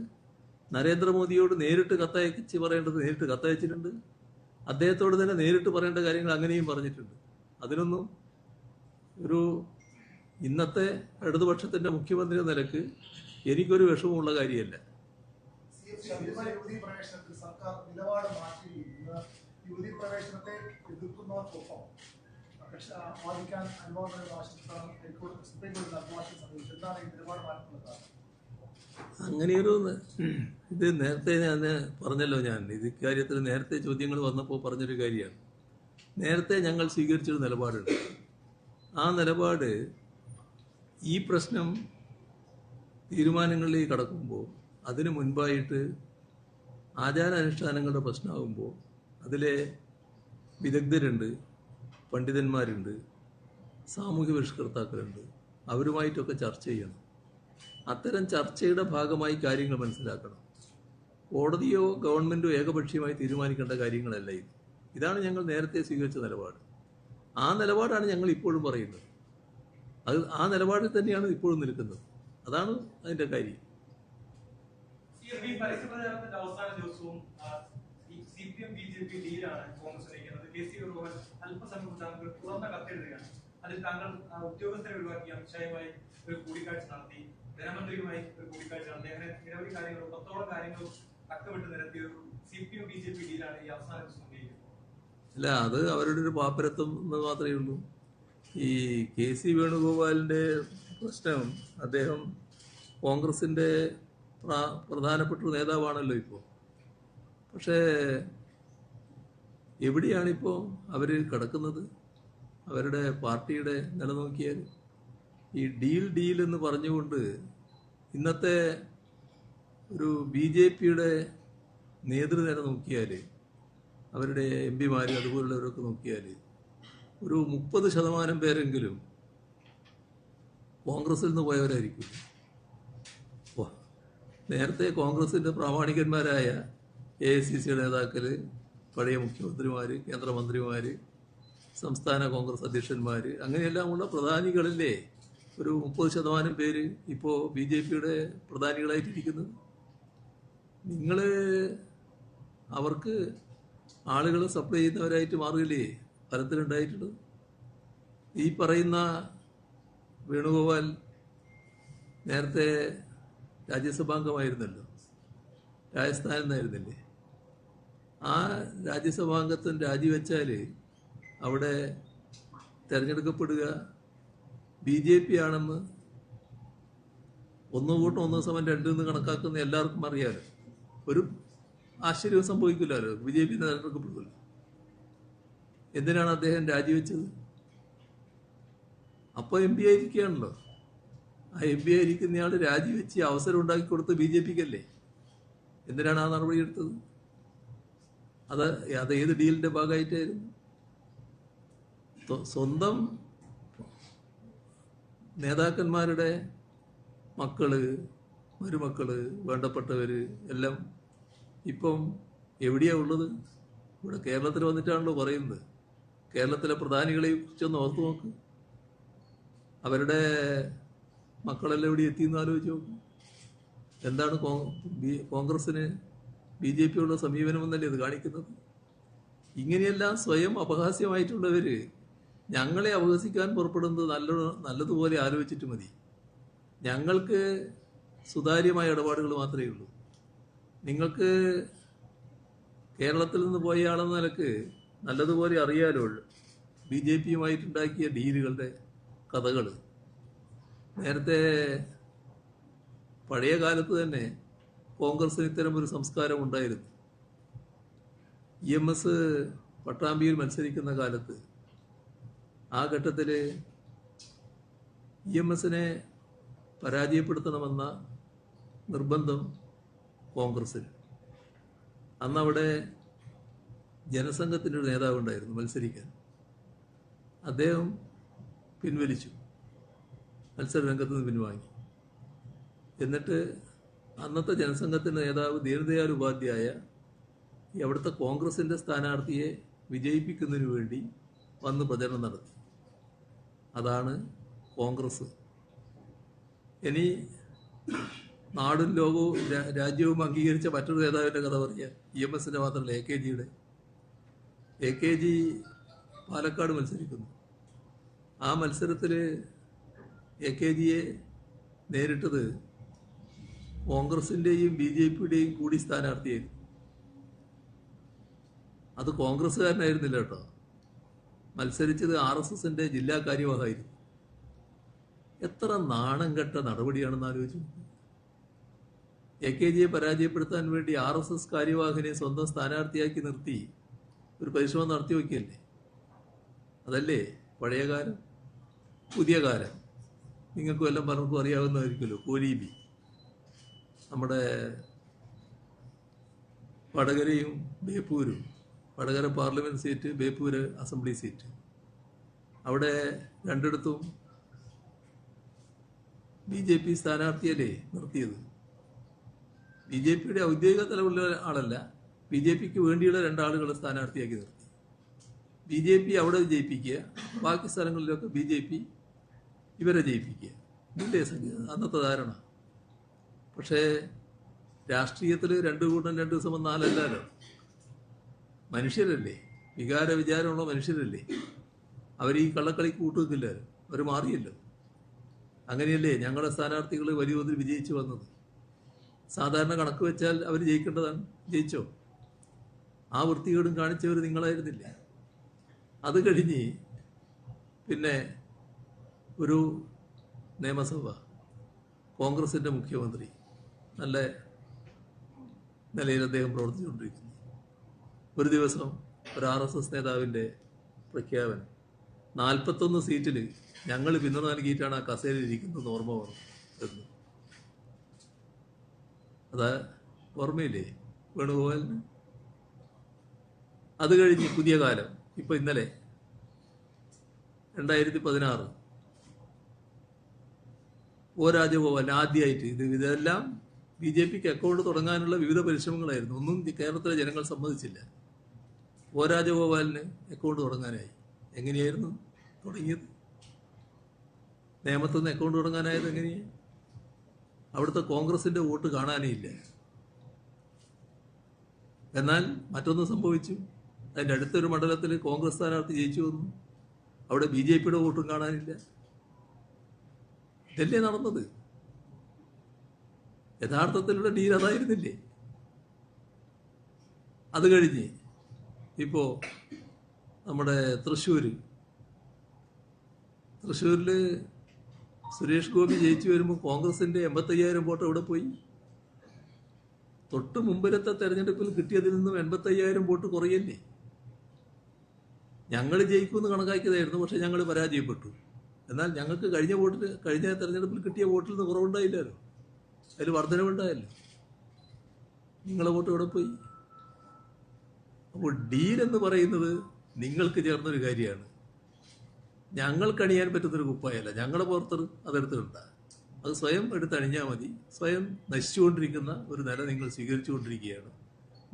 Speaker 1: നരേന്ദ്രമോദിയോട് നേരിട്ട് കത്തയച്ച് പറയേണ്ടത് നേരിട്ട് കത്തയച്ചിട്ടുണ്ട്. അദ്ദേഹത്തോട് തന്നെ നേരിട്ട് പറയേണ്ട കാര്യങ്ങൾ അങ്ങനെയും പറഞ്ഞിട്ടുണ്ട്. അതിനൊന്നും ഒരു ഇന്നത്തെ ഇടതുപക്ഷത്തിൻ്റെ മുഖ്യമന്ത്രി എന്ന നിലക്ക് എനിക്കൊരു വിഷമമുള്ള കാര്യമല്ല.
Speaker 3: സർക്കാർ നിലപാട് മാറ്റിയിരിക്കുന്ന യുവതി പ്രവേശനത്തെ എതിർക്കുന്നവർക്കൊപ്പം വാദിക്കാൻ അനുവാദം ആവശ്യപ്പെട്ടാണ് ഹൈക്കോടതി സുപ്രീം കോടതി അഭിഭാഷകൻ സമീപിച്ചത്. എന്താണ് ഈ നിലപാട് മാറ്റുന്നത്?
Speaker 1: അങ്ങനെയൊരു ഇത് നേരത്തെ ഞാൻ പറഞ്ഞല്ലോ, ഞാൻ ഇത് കാര്യത്തിൽ നേരത്തെ ചോദ്യങ്ങൾ വന്നപ്പോൾ പറഞ്ഞൊരു കാര്യമാണ്. നേരത്തെ ഞങ്ങൾ സ്വീകരിച്ചൊരു നിലപാടുണ്ട്. ആ നിലപാട് ഈ പ്രശ്നം തീരുമാനങ്ങളിലേക്ക് കടക്കുമ്പോൾ അതിനു മുൻപായിട്ട് ആചാരാനുഷ്ഠാനങ്ങളുടെ പ്രശ്നമാകുമ്പോൾ അതിലെ വിദഗ്ധരുണ്ട്, പണ്ഡിതന്മാരുണ്ട്, സാമൂഹ്യ പരിഷ്കർത്താക്കളുണ്ട്, അവരുമായിട്ടൊക്കെ ചർച്ച ചെയ്യണം. അത്തരം ചർച്ചയുടെ ഭാഗമായി കാര്യങ്ങൾ മനസ്സിലാക്കണം. കോടതിയോ ഗവൺമെൻറ്റോ ഏകപക്ഷീയമായി തീരുമാനിക്കേണ്ട കാര്യങ്ങളല്ല ഇത്. ഇതാണ് ഞങ്ങൾ നേരത്തെ സ്വീകരിച്ച നിലപാട്. ആ നിലപാടാണ് ഞങ്ങൾ ഇപ്പോഴും പറയുന്നത്. ആ നിലപാടിൽ തന്നെയാണ് ഇപ്പോഴും നിൽക്കുന്നത്. അതാണ് അതിൻ്റെ കാര്യം.
Speaker 4: ഈ പരസ്യപ്രചാരണത്തിന്റെ അവസാന ദിവസവും CPM BJP ഡീലാണ് കോൺഗ്രസ് നയിക്കുന്നത്. KC വേണുഗോപാൽ അല്പസമയം മുമ്പ് താങ്കൾ തുറന്ന കത്തെഴുതുകയാണ്. അതിൽ താങ്കൾ ഉദ്യോഗസ്ഥരെ ഒഴിവാക്കി അമിത്ഷായുമായി ഒരു കൂടിക്കാഴ്ച നടത്തി, ധനമന്ത്രിയുമായി ഒരു കൂടിക്കാഴ്ച നടത്തി, അങ്ങനെ നിരവധി കാര്യങ്ങളും 10ഓളം കാര്യങ്ങളും തക്കവിട്ട് നിരത്തിയ ഒരു CPM BJP ഡീലാണ് ഈ അവസാന ദിവസം നയിക്കുന്നത്.
Speaker 1: അല്ല, അത് അവരുടെ ഒരു പാപ്പരത്വം എന്ന് മാത്രമേ ഉള്ളൂ. ഈ KC വേണുഗോപാലിൻ്റെ പ്രശ്നം, അദ്ദേഹം കോൺഗ്രസിൻ്റെ പ്രധാനപ്പെട്ട ഒരു നേതാവാണല്ലോ ഇപ്പോൾ. പക്ഷേ എവിടെയാണിപ്പോൾ അവർ കിടക്കുന്നത്? അവരുടെ പാർട്ടിയുടെ നിലനോക്കിയാൽ ഈ ഡീൽ എന്ന് പറഞ്ഞുകൊണ്ട് ഇന്നത്തെ ഒരു BJPയുടെ നേതൃനിര നോക്കിയാൽ, അവരുടെ MP അതുപോലുള്ളവരൊക്കെ നോക്കിയാൽ ഒരു 30% പേരെങ്കിലും കോൺഗ്രസിൽ നിന്ന് പോയവരായിരിക്കും. നേരത്തെ കോൺഗ്രസിൻ്റെ പ്രാമാണികന്മാരായ AICC നേതാക്കൾ, പഴയ മുഖ്യമന്ത്രിമാർ, കേന്ദ്രമന്ത്രിമാർ, സംസ്ഥാന കോൺഗ്രസ് അധ്യക്ഷന്മാർ, അങ്ങനെയെല്ലാമുള്ള പ്രധാനികളിലെ ഒരു 30% പേര് ഇപ്പോൾ BJPയുടെ പ്രധാനികളായിട്ടിരിക്കുന്നത്. നിങ്ങൾ അവർക്ക് ആളുകളെ സപ്ലൈ ചെയ്യുന്നവരായിട്ട് മാറുകയില്ലേ ഫലത്തിലുണ്ടായിട്ടുള്ളത്? ഈ പറയുന്ന വേണുഗോപാൽ നേരത്തെ രാജ്യസഭാംഗമായിരുന്നല്ലോ, രാജസ്ഥാനിൽ നിന്നായിരുന്നില്ലേ? ആ രാജ്യസഭാംഗത്വം രാജിവെച്ചാൽ അവിടെ തിരഞ്ഞെടുക്കപ്പെടുക BJP ആണെന്ന് 1:1 എന്ന് കണക്കാക്കുന്ന എല്ലാവർക്കും അറിയാലോ. ഒരു ആശ്ചര്യവും സംഭവിക്കില്ലല്ലോ, BJP തിരഞ്ഞെടുക്കപ്പെടുമല്ലോ. എന്തിനാണ് അദ്ദേഹം രാജിവെച്ചത്? അപ്പോൾ MP ആയിരിക്കുകയാണല്ലോ. ആ MP ആയിരിക്കുന്നയാൾ രാജിവെച്ച് അവസരം ഉണ്ടാക്കി കൊടുത്ത് BJPക്കല്ലേ? എന്തിനാണ് ആ നടപടി എടുത്തത്? അത് ഏത് ഡീലിന്റെ ഭാഗമായിട്ടായിരുന്നു? സ്വന്തം നേതാക്കന്മാരുടെ മക്കള്, മരുമക്കള്, വേണ്ടപ്പെട്ടവര് എല്ലാം ഇപ്പം എവിടെയാ ഉള്ളത്? ഇവിടെ കേരളത്തിൽ വന്നിട്ടാണല്ലോ പറയുന്നത്. കേരളത്തിലെ പ്രധാനികളെ കുറിച്ചൊന്ന് ഓർത്തു നോക്ക്. അവരുടെ മക്കളെല്ലാം എവിടെ എത്തിയെന്ന് ആലോചിച്ച് നോക്കും. എന്താണ് കോൺഗ്രസിന് BJPയുള്ള സമീപനം എന്നല്ലേ ഇത് കാണിക്കുന്നത്? ഇങ്ങനെയെല്ലാം സ്വയം അപഹാസ്യമായിട്ടുള്ളവർ ഞങ്ങളെ അപഹസിക്കാൻ പുറപ്പെടുന്നത് നല്ലതുപോലെ ആലോചിച്ചിട്ട് മതി. ഞങ്ങൾക്ക് സുതാര്യമായ ഇടപാടുകൾ മാത്രമേ ഉള്ളൂ. നിങ്ങൾക്ക് കേരളത്തിൽ നിന്ന് പോയ ആളെന്ന നിലക്ക് നല്ലതുപോലെ അറിയാലോ BJPയുമായിട്ടുണ്ടാക്കിയ ഡീലുകളുടെ കഥകൾ. നേരത്തെ പഴയ കാലത്ത് തന്നെ കോൺഗ്രസിന് ഇത്തരം ഒരു സംസ്കാരം ഉണ്ടായിരുന്നു. EMS പട്ടാമ്പിയിൽ മത്സരിക്കുന്ന കാലത്ത് ആ ഘട്ടത്തിൽ EMSനെ പരാജയപ്പെടുത്തണമെന്ന നിർബന്ധം കോൺഗ്രസിന്. അന്നവിടെ ജനസംഘത്തിൻ്റെ ഒരു നേതാവുണ്ടായിരുന്നു മത്സരിക്കാൻ. അദ്ദേഹം പിൻവലിച്ചു, മത്സര രംഗത്ത് നിന്ന് പിൻവാങ്ങി. എന്നിട്ട് അന്നത്തെ ജനസംഘത്തിൻ്റെ നേതാവ് ദീനദയാൽ ഉപാധ്യായ അവിടുത്തെ കോൺഗ്രസിൻ്റെ സ്ഥാനാർത്ഥിയെ വിജയിപ്പിക്കുന്നതിന് വേണ്ടി വന്ന് പ്രചരണം നടത്തി. അതാണ് കോൺഗ്രസ്. ഇനി നാടും ലോകവും രാജ്യവും അംഗീകരിച്ച മറ്റൊരു നേതാവിൻ്റെ കഥ പറയാം. EMSന്റെ മാത്രമല്ല, AKGയുടെ. AKG പാലക്കാട് മത്സരിക്കുന്നു. ആ മത്സരത്തിൽ AKGയെ നേരിട്ടത് കോൺഗ്രസിൻ്റെയും BJPയുടെയും കൂടി സ്ഥാനാർത്ഥിയായിരുന്നു. അത് കോൺഗ്രസ്സുകാരനായിരുന്നില്ല കേട്ടോ. മത്സരിച്ചത് RSSന്റെ ജില്ലാ കാര്യവാഹമായിരുന്നു. എത്ര നാണം കെട്ട നടപടിയാണെന്ന് ആലോചിച്ചു. AKGയെ പരാജയപ്പെടുത്താൻ വേണ്ടി RSS കാര്യവാഹനെ സ്വന്തം സ്ഥാനാർത്ഥിയാക്കി നിർത്തി ഒരു പരിശ്രമം നടത്തി വയ്ക്കല്ലേ? അതല്ലേ പഴയ കാലം? പുതിയ കാലം നിങ്ങൾക്കും എല്ലാം പലർക്കും അറിയാവുന്നതായിരിക്കുമല്ലോ. കോലീബി, നമ്മുടെ വടകരയും ബേപ്പൂരും, Vadakara parliament seat, Beypore assembly seat, അവിടെ രണ്ടിടത്തും BJP സ്ഥാനാർത്ഥിയല്ലേ നിർത്തിയത്. BJPയുടെ ഔദ്യോഗിക തലമുള്ള ആളല്ല, BJPക്ക് വേണ്ടിയുള്ള 2 ആളുകളെ സ്ഥാനാർത്ഥിയാക്കി നിർത്തി. BJP അവിടെ ജയിപ്പിക്കുക, ബാക്കി സ്ഥലങ്ങളിലൊക്കെ BJP ഇവരെ ജയിപ്പിക്കുക. ഇതില്ലേ അന്നത്തെ ധാരണ? പക്ഷേ രാഷ്ട്രീയത്തിൽ 2 കൂട്ടം 2 സമം 4 അല്ലല്ലോ. മനുഷ്യരല്ലേ, വികാര വിചാരമുള്ള മനുഷ്യരല്ലേ. അവർ ഈ കള്ളക്കളിക്ക് കൂട്ടുവെക്കില്ലല്ലോ, അവർ മാറിയല്ലോ. അങ്ങനെയല്ലേ ഞങ്ങളുടെ സ്ഥാനാർത്ഥികൾ വലിയ തോതിൽ വിജയിച്ചു വന്നത്. സാധാരണ കണക്ക് വെച്ചാൽ അവർ ജയിക്കേണ്ടതാണ്. ജയിച്ചോ? ആ വൃത്തികേടും കാണിച്ചവർ നിങ്ങളായിരുന്നില്ല. അത് കഴിഞ്ഞ് പിന്നെ ഒരു നിയമസഭ, കോൺഗ്രസിൻ്റെ മുഖ്യമന്ത്രി, നല്ല നിലയിൽ അദ്ദേഹം പ്രവർത്തിച്ചുകൊണ്ടിരിക്കുന്നു. ഒരു ദിവസം ഒരു RSS നേതാവിൻ്റെ പ്രഖ്യാപനം, 41 സീറ്റിൽ ഞങ്ങൾ പിന്തുണ നൽകിയിട്ടാണ് ആ കസേരയിൽ ഇരിക്കുന്നത് ഓർമ്മ വന്നു. അതാ ഓർമ്മയില്ലേ വേണുഗോപാലിന്? അത് കഴിഞ്ഞ് പുതിയ കാലം, ഇപ്പൊ ഇന്നലെ 2016 രാജഗോപാൽ ആദ്യമായിട്ട് ഇതെല്ലാം BJPക്ക് അക്കൗണ്ട് തുടങ്ങാനുള്ള വിവിധ പരിശ്രമങ്ങളായിരുന്നു. ഒന്നും കേരളത്തിലെ ജനങ്ങൾ സമ്മതിച്ചില്ല. രാജഗോപാലിന് അക്കൗണ്ട് തുടങ്ങാനായി. എങ്ങനെയായിരുന്നു തുടങ്ങിയത്? നേമത്തു നിന്ന് അക്കൗണ്ട് തുടങ്ങാനായത് എങ്ങനെയാണ്? അവിടുത്തെ കോൺഗ്രസിന്റെ വോട്ട് കാണാനേ ഇല്ല. എന്നാൽ മറ്റൊന്ന് സംഭവിച്ചു. അതിൻ്റെ അടുത്തൊരു മണ്ഡലത്തിൽ കോൺഗ്രസ് സ്ഥാനാർത്ഥി ജയിച്ചു വന്നു. അവിടെ BJPയുടെ വോട്ടും കാണാനില്ല. ഇതല്ലേ നടന്നത്? യഥാർത്ഥത്തിലുള്ള ഡീൽ അതായിരുന്നില്ലേ? അത് കഴിഞ്ഞ് ഇപ്പോ നമ്മുടെ തൃശ്ശൂരിൽ സുരേഷ് ഗോപി ജയിച്ചു വരുമ്പോൾ കോൺഗ്രസിന്റെ 85,000 വോട്ട് എവിടെ പോയി? തൊട്ട് മുമ്പിലത്തെ തെരഞ്ഞെടുപ്പിൽ കിട്ടിയതിൽ നിന്നും 85,000 വോട്ട് കുറയല്ലേ? ഞങ്ങൾ ജയിക്കുമെന്ന് കണക്കാക്കിയതായിരുന്നു, പക്ഷെ ഞങ്ങൾ പരാജയപ്പെട്ടു. എന്നാൽ ഞങ്ങൾക്ക് കഴിഞ്ഞ തെരഞ്ഞെടുപ്പിൽ കിട്ടിയ വോട്ടിൽ നിന്ന് കുറവുണ്ടായില്ലല്ലോ, അതിൽ വർധനവുണ്ടായല്ലോ. നിങ്ങളെ വോട്ട് എവിടെ പോയി? അപ്പോൾ ഡീൽ എന്ന് പറയുന്നത് നിങ്ങൾക്ക് ചേർന്നൊരു കാര്യമാണ്. ഞങ്ങൾക്കണിയാൻ പറ്റുന്നൊരു കുപ്പായല്ല. ഞങ്ങളുടെ പുറത്ത് അതെടുത്തിട്ടുണ്ട്. അത് സ്വയം എടുത്തണിഞ്ഞാൽ മതി. സ്വയം നശിച്ചുകൊണ്ടിരിക്കുന്ന ഒരു നില നിങ്ങൾ സ്വീകരിച്ചുകൊണ്ടിരിക്കുകയാണ്.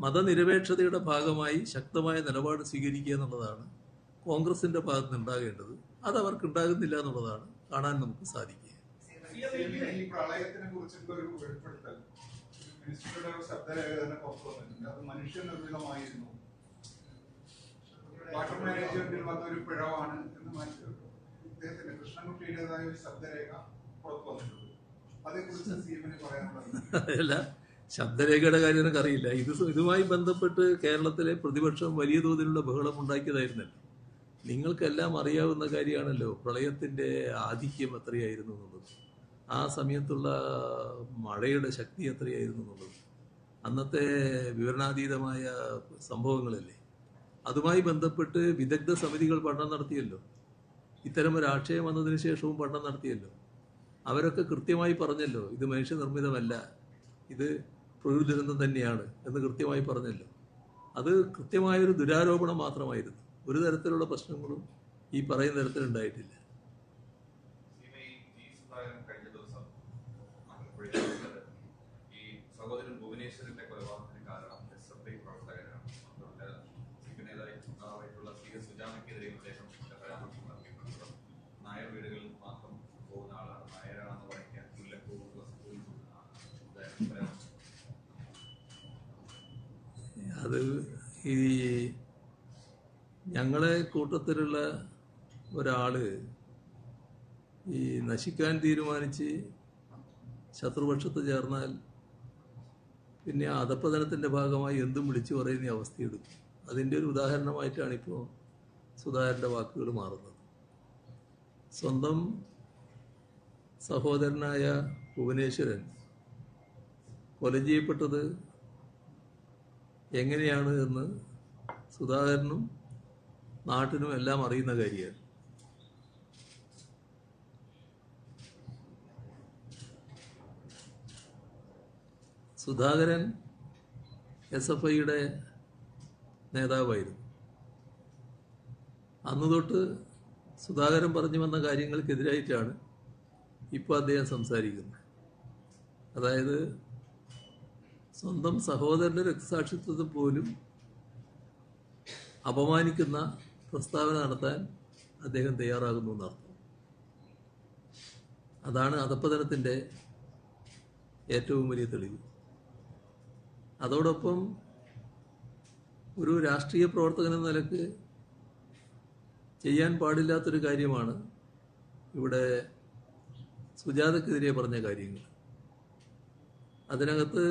Speaker 1: മതനിരപേക്ഷതയുടെ ഭാഗമായി ശക്തമായ നിലപാട് സ്വീകരിക്കുക എന്നുള്ളതാണ് കോൺഗ്രസിന്റെ ഭാഗത്ത് നിന്ന് ഉണ്ടാകേണ്ടത്. അത് അവർക്ക് ഉണ്ടാകുന്നില്ല എന്നുള്ളതാണ് കാണാൻ നമുക്ക് സാധിക്കുക.
Speaker 5: ഈ പ്രളയത്തിനെ കുറിച്ചുള്ള ഒരു വെളിപ്പെടുത്തൽ മിനിസ്റ്ററുടെ ശബ്ദരേഖ തന്നെ പുറത്തു വന്നിട്ടുണ്ട്. അത് മനുഷ്യനിർമ്മിതമായിരുന്നു, വാട്ടർ മാനേജ്മെന്റിൽ വന്നൊരു പിഴവാണ് എന്ന് ഇദ്ദേഹത്തിന്റെ കൃഷ്ണൻകുട്ടിയുടേതായ ഒരു ശബ്ദരേഖ പുറത്തു വന്നിട്ടുണ്ട്. അതേക്കുറിച്ച് CM-ന് പറയാനുള്ളത്?
Speaker 1: അല്ല, ശബ്ദരേഖയുടെ കാര്യം എനിക്ക് അറിയില്ല. ഇതുമായി ബന്ധപ്പെട്ട് കേരളത്തിലെ പ്രതിപക്ഷം വലിയ തോതിലുള്ള ബഹളം ഉണ്ടാക്കിയതായിരുന്നല്ലോ. നിങ്ങൾക്കെല്ലാം അറിയാവുന്ന കാര്യമാണല്ലോ പ്രളയത്തിന്റെ ആധിക്യം എത്രയായിരുന്നു എന്നുള്ളത്, ആ സമയത്തുള്ള മഴയുടെ ശക്തി എത്രയായിരുന്നു എന്നുള്ളത്, അന്നത്തെ വിവരണാതീതമായ സംഭവങ്ങളല്ലേ. അതുമായി ബന്ധപ്പെട്ട് വിദഗ്ധ സമിതികൾ പഠനം നടത്തിയല്ലോ. ഇത്തരമൊരു ആക്ഷയം വന്നതിന് ശേഷവും പഠനം നടത്തിയല്ലോ. അവരൊക്കെ കൃത്യമായി പറഞ്ഞല്ലോ ഇത് മനുഷ്യനിർമ്മിതമല്ല, ഇത് പ്രകൃതി ദുരന്തം തന്നെയാണ് എന്ന് കൃത്യമായി പറഞ്ഞല്ലോ. അത് കൃത്യമായൊരു ദുരാരോപണം മാത്രമായിരുന്നു. ഒരു തരത്തിലുള്ള പ്രശ്നങ്ങളും ഈ പറയുന്ന തരത്തിലുണ്ടായിട്ടില്ല.
Speaker 6: ഈ സഹോദരൻ ഭുവനേശ്വരന്റെ കൊലപാതകത്തിന് കാരണം SFI പ്രവർത്തകരാണ്. നേതാവായിട്ടുള്ള CS സുജാമയ്ക്കെതിരെ അദ്ദേഹം പരാമർശം നടത്തിയിട്ടുണ്ട്. നായർ വീടുകളിൽ മാത്രം പോകുന്ന ആളാണ്, നായരാണെന്ന് പറയാൻ മുല്ലപ്പൂ
Speaker 1: അത് ഈ ഞങ്ങളെ കൂട്ടത്തിലുള്ള ഒരാള് ഈ നശിക്കാൻ തീരുമാനിച്ച് ശത്രുപക്ഷത്ത് ചേർന്നാൽ പിന്നെ ആ അധപ്പതനത്തിൻ്റെ ഭാഗമായി എന്തും വിളിച്ചു പറയുന്ന അവസ്ഥയെടുക്കും. അതിൻ്റെ ഒരു ഉദാഹരണമായിട്ടാണ് ഇപ്പോൾ സുധാകരൻ്റെ വാക്കുകൾ മാറുന്നത്. സ്വന്തം സഹോദരനായ ഭുവനേശ്വരൻ കൊല ചെയ്യപ്പെട്ടത് എങ്ങനെയാണ് എന്ന് സുധാകരനും നാട്ടിനും എല്ലാം അറിയുന്ന കാര്യമാണ്. സുധാകരൻ SFIയുടെ നേതാവായിരുന്നു. അന്ന് തൊട്ട് സുധാകരൻ പറഞ്ഞു വന്ന കാര്യങ്ങൾക്കെതിരായിട്ടാണ് ഇപ്പോൾ അദ്ദേഹം സംസാരിക്കുന്നത്. അതായത് സ്വന്തം സഹോദരന്റെ രക്തസാക്ഷിത്വത്തെ പോലും അപമാനിക്കുന്ന പ്രസ്താവന നടത്താൻ അദ്ദേഹം തയ്യാറാകുന്നു എന്നർത്ഥം. അതാണ് അധപ്പതനത്തിൻ്റെ ഏറ്റവും വലിയ തെളിവ്. അതോടൊപ്പം ഒരു രാഷ്ട്രീയ പ്രവർത്തകൻ എന്ന നിലക്ക് ചെയ്യാൻ പാടില്ലാത്തൊരു കാര്യമാണ് ഇവിടെ സുജാതക്കെതിരെ പറഞ്ഞ കാര്യങ്ങൾ. അതിനകത്ത്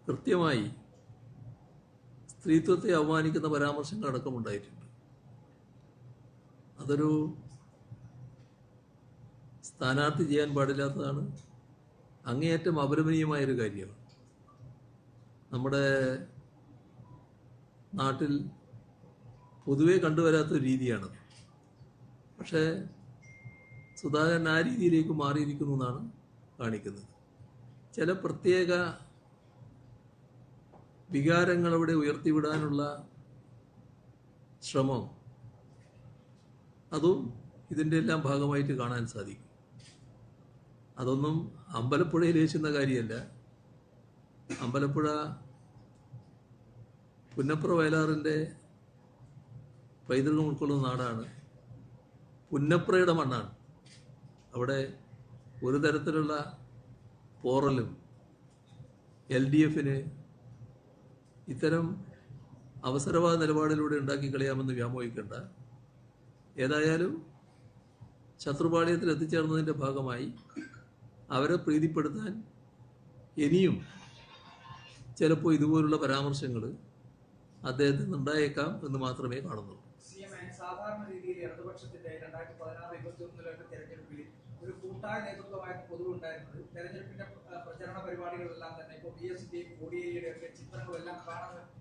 Speaker 1: കൃത്യമായി സ്ത്രീത്വത്തെ അവമാനിക്കുന്ന പരാമർശങ്ങൾ അടക്കമുണ്ടായിട്ടുണ്ട്. അതൊരു സ്ഥാനാർത്ഥി ചെയ്യാൻ പാടില്ലാത്തതാണ്. അങ്ങേയറ്റം അപലപനീയമായൊരു കാര്യമാണ്. നമ്മുടെ നാട്ടിൽ പൊതുവെ കണ്ടുവരാത്തൊരു രീതിയാണത്. പക്ഷേ സുധാകരൻ ആ രീതിയിലേക്ക് മാറിയിരിക്കുന്നു എന്നാണ് കാണിക്കുന്നത്. ചില പ്രത്യേക വികാരങ്ങൾ അവിടെ ഉയർത്തിവിടാനുള്ള ശ്രമം, അതും ഇതിൻ്റെ എല്ലാം ഭാഗമായിട്ട് കാണാൻ സാധിക്കും. അതൊന്നും അമ്പലപ്പുഴയിൽ ഏശുന്ന കാര്യമല്ല. അമ്പലപ്പുഴ പുന്നപ്ര വയലാറിൻ്റെ പൈതൃകം ഉൾക്കൊള്ളുന്ന നാടാണ്. പുന്നപ്രയുടെ മണ്ണാണ്. അവിടെ ഒരു തരത്തിലുള്ള പോറലും LDFന് ഇത്തരം അവസരവാദ നിലപാടിലൂടെ ഉണ്ടാക്കി കളയാമെന്ന് വ്യാമോഹിക്കേണ്ട. ഏതായാലും ശത്രുപാളയത്തിൽ എത്തിച്ചേർന്നതിൻ്റെ ഭാഗമായി അവരെ പ്രീതിപ്പെടുത്താൻ ഇനിയും ചിലപ്പോൾ ഇതുപോലുള്ള പരാമർശങ്ങൾ അദ്ദേഹത്തിന് ഉണ്ടായേക്കാം എന്ന് മാത്രമേ കാണുന്നുള്ളൂ.
Speaker 7: സാധാരണ രീതിയിൽ ഇടതുപക്ഷത്തിന്റെ 2016-21 തെരഞ്ഞെടുപ്പിൽ ഒരു കൂട്ടായ നേതൃത്വമായിട്ട് പൊതുവെ ഉണ്ടായിരുന്നത്. തെരഞ്ഞെടുപ്പിന്റെ പ്രചരണ പരിപാടികളെല്ലാം തന്നെ ഇപ്പോൾ BSന്റെയും ODIയുടെ ഒക്കെ ചിത്രങ്ങളെല്ലാം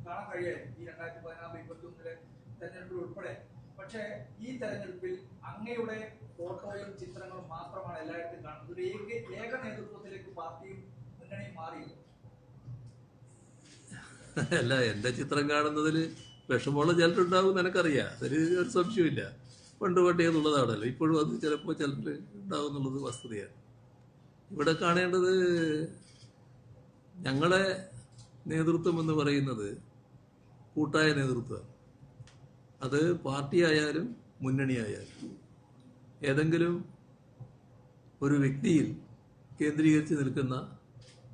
Speaker 7: കാണാൻ കഴിയായിരുന്നു ഈ 2016-21 തെരഞ്ഞെടുപ്പിൽ ഉൾപ്പെടെ. പക്ഷേ ഈ തെരഞ്ഞെടുപ്പിൽ അങ്ങയുടെ ഫോട്ടോയും ചിത്രങ്ങളും മാത്രമാണ് എല്ലായിടത്തും കാണുന്നത്. ഒരു ഏക നേതൃത്വത്തിലേക്ക് പാർട്ടിയും മുന്നണിയും മാറിയത്.
Speaker 1: അല്ല, എൻ്റെ ചിത്രം കാണുന്നതിൽ വിഷമമുള്ള ചിലരുണ്ടാവും എനിക്കറിയാം. അതിൽ ഒരു സംശയമില്ല. പണ്ട് പണ്ടേ എന്നുള്ളതാണല്ലോ. ഇപ്പോഴും അത് ചിലപ്പോൾ ചിലർ ഉണ്ടാവും എന്നുള്ളത് വസ്തുതയാണ്. ഇവിടെ കാണേണ്ടത് ഞങ്ങളെ നേതൃത്വം എന്ന് പറയുന്നത് കൂട്ടായ നേതൃത്വമാണ്. അത് പാർട്ടി ആയാലും മുന്നണി ആയാലും ഏതെങ്കിലും ഒരു വ്യക്തിയിൽ കേന്ദ്രീകരിച്ച് നിൽക്കുന്ന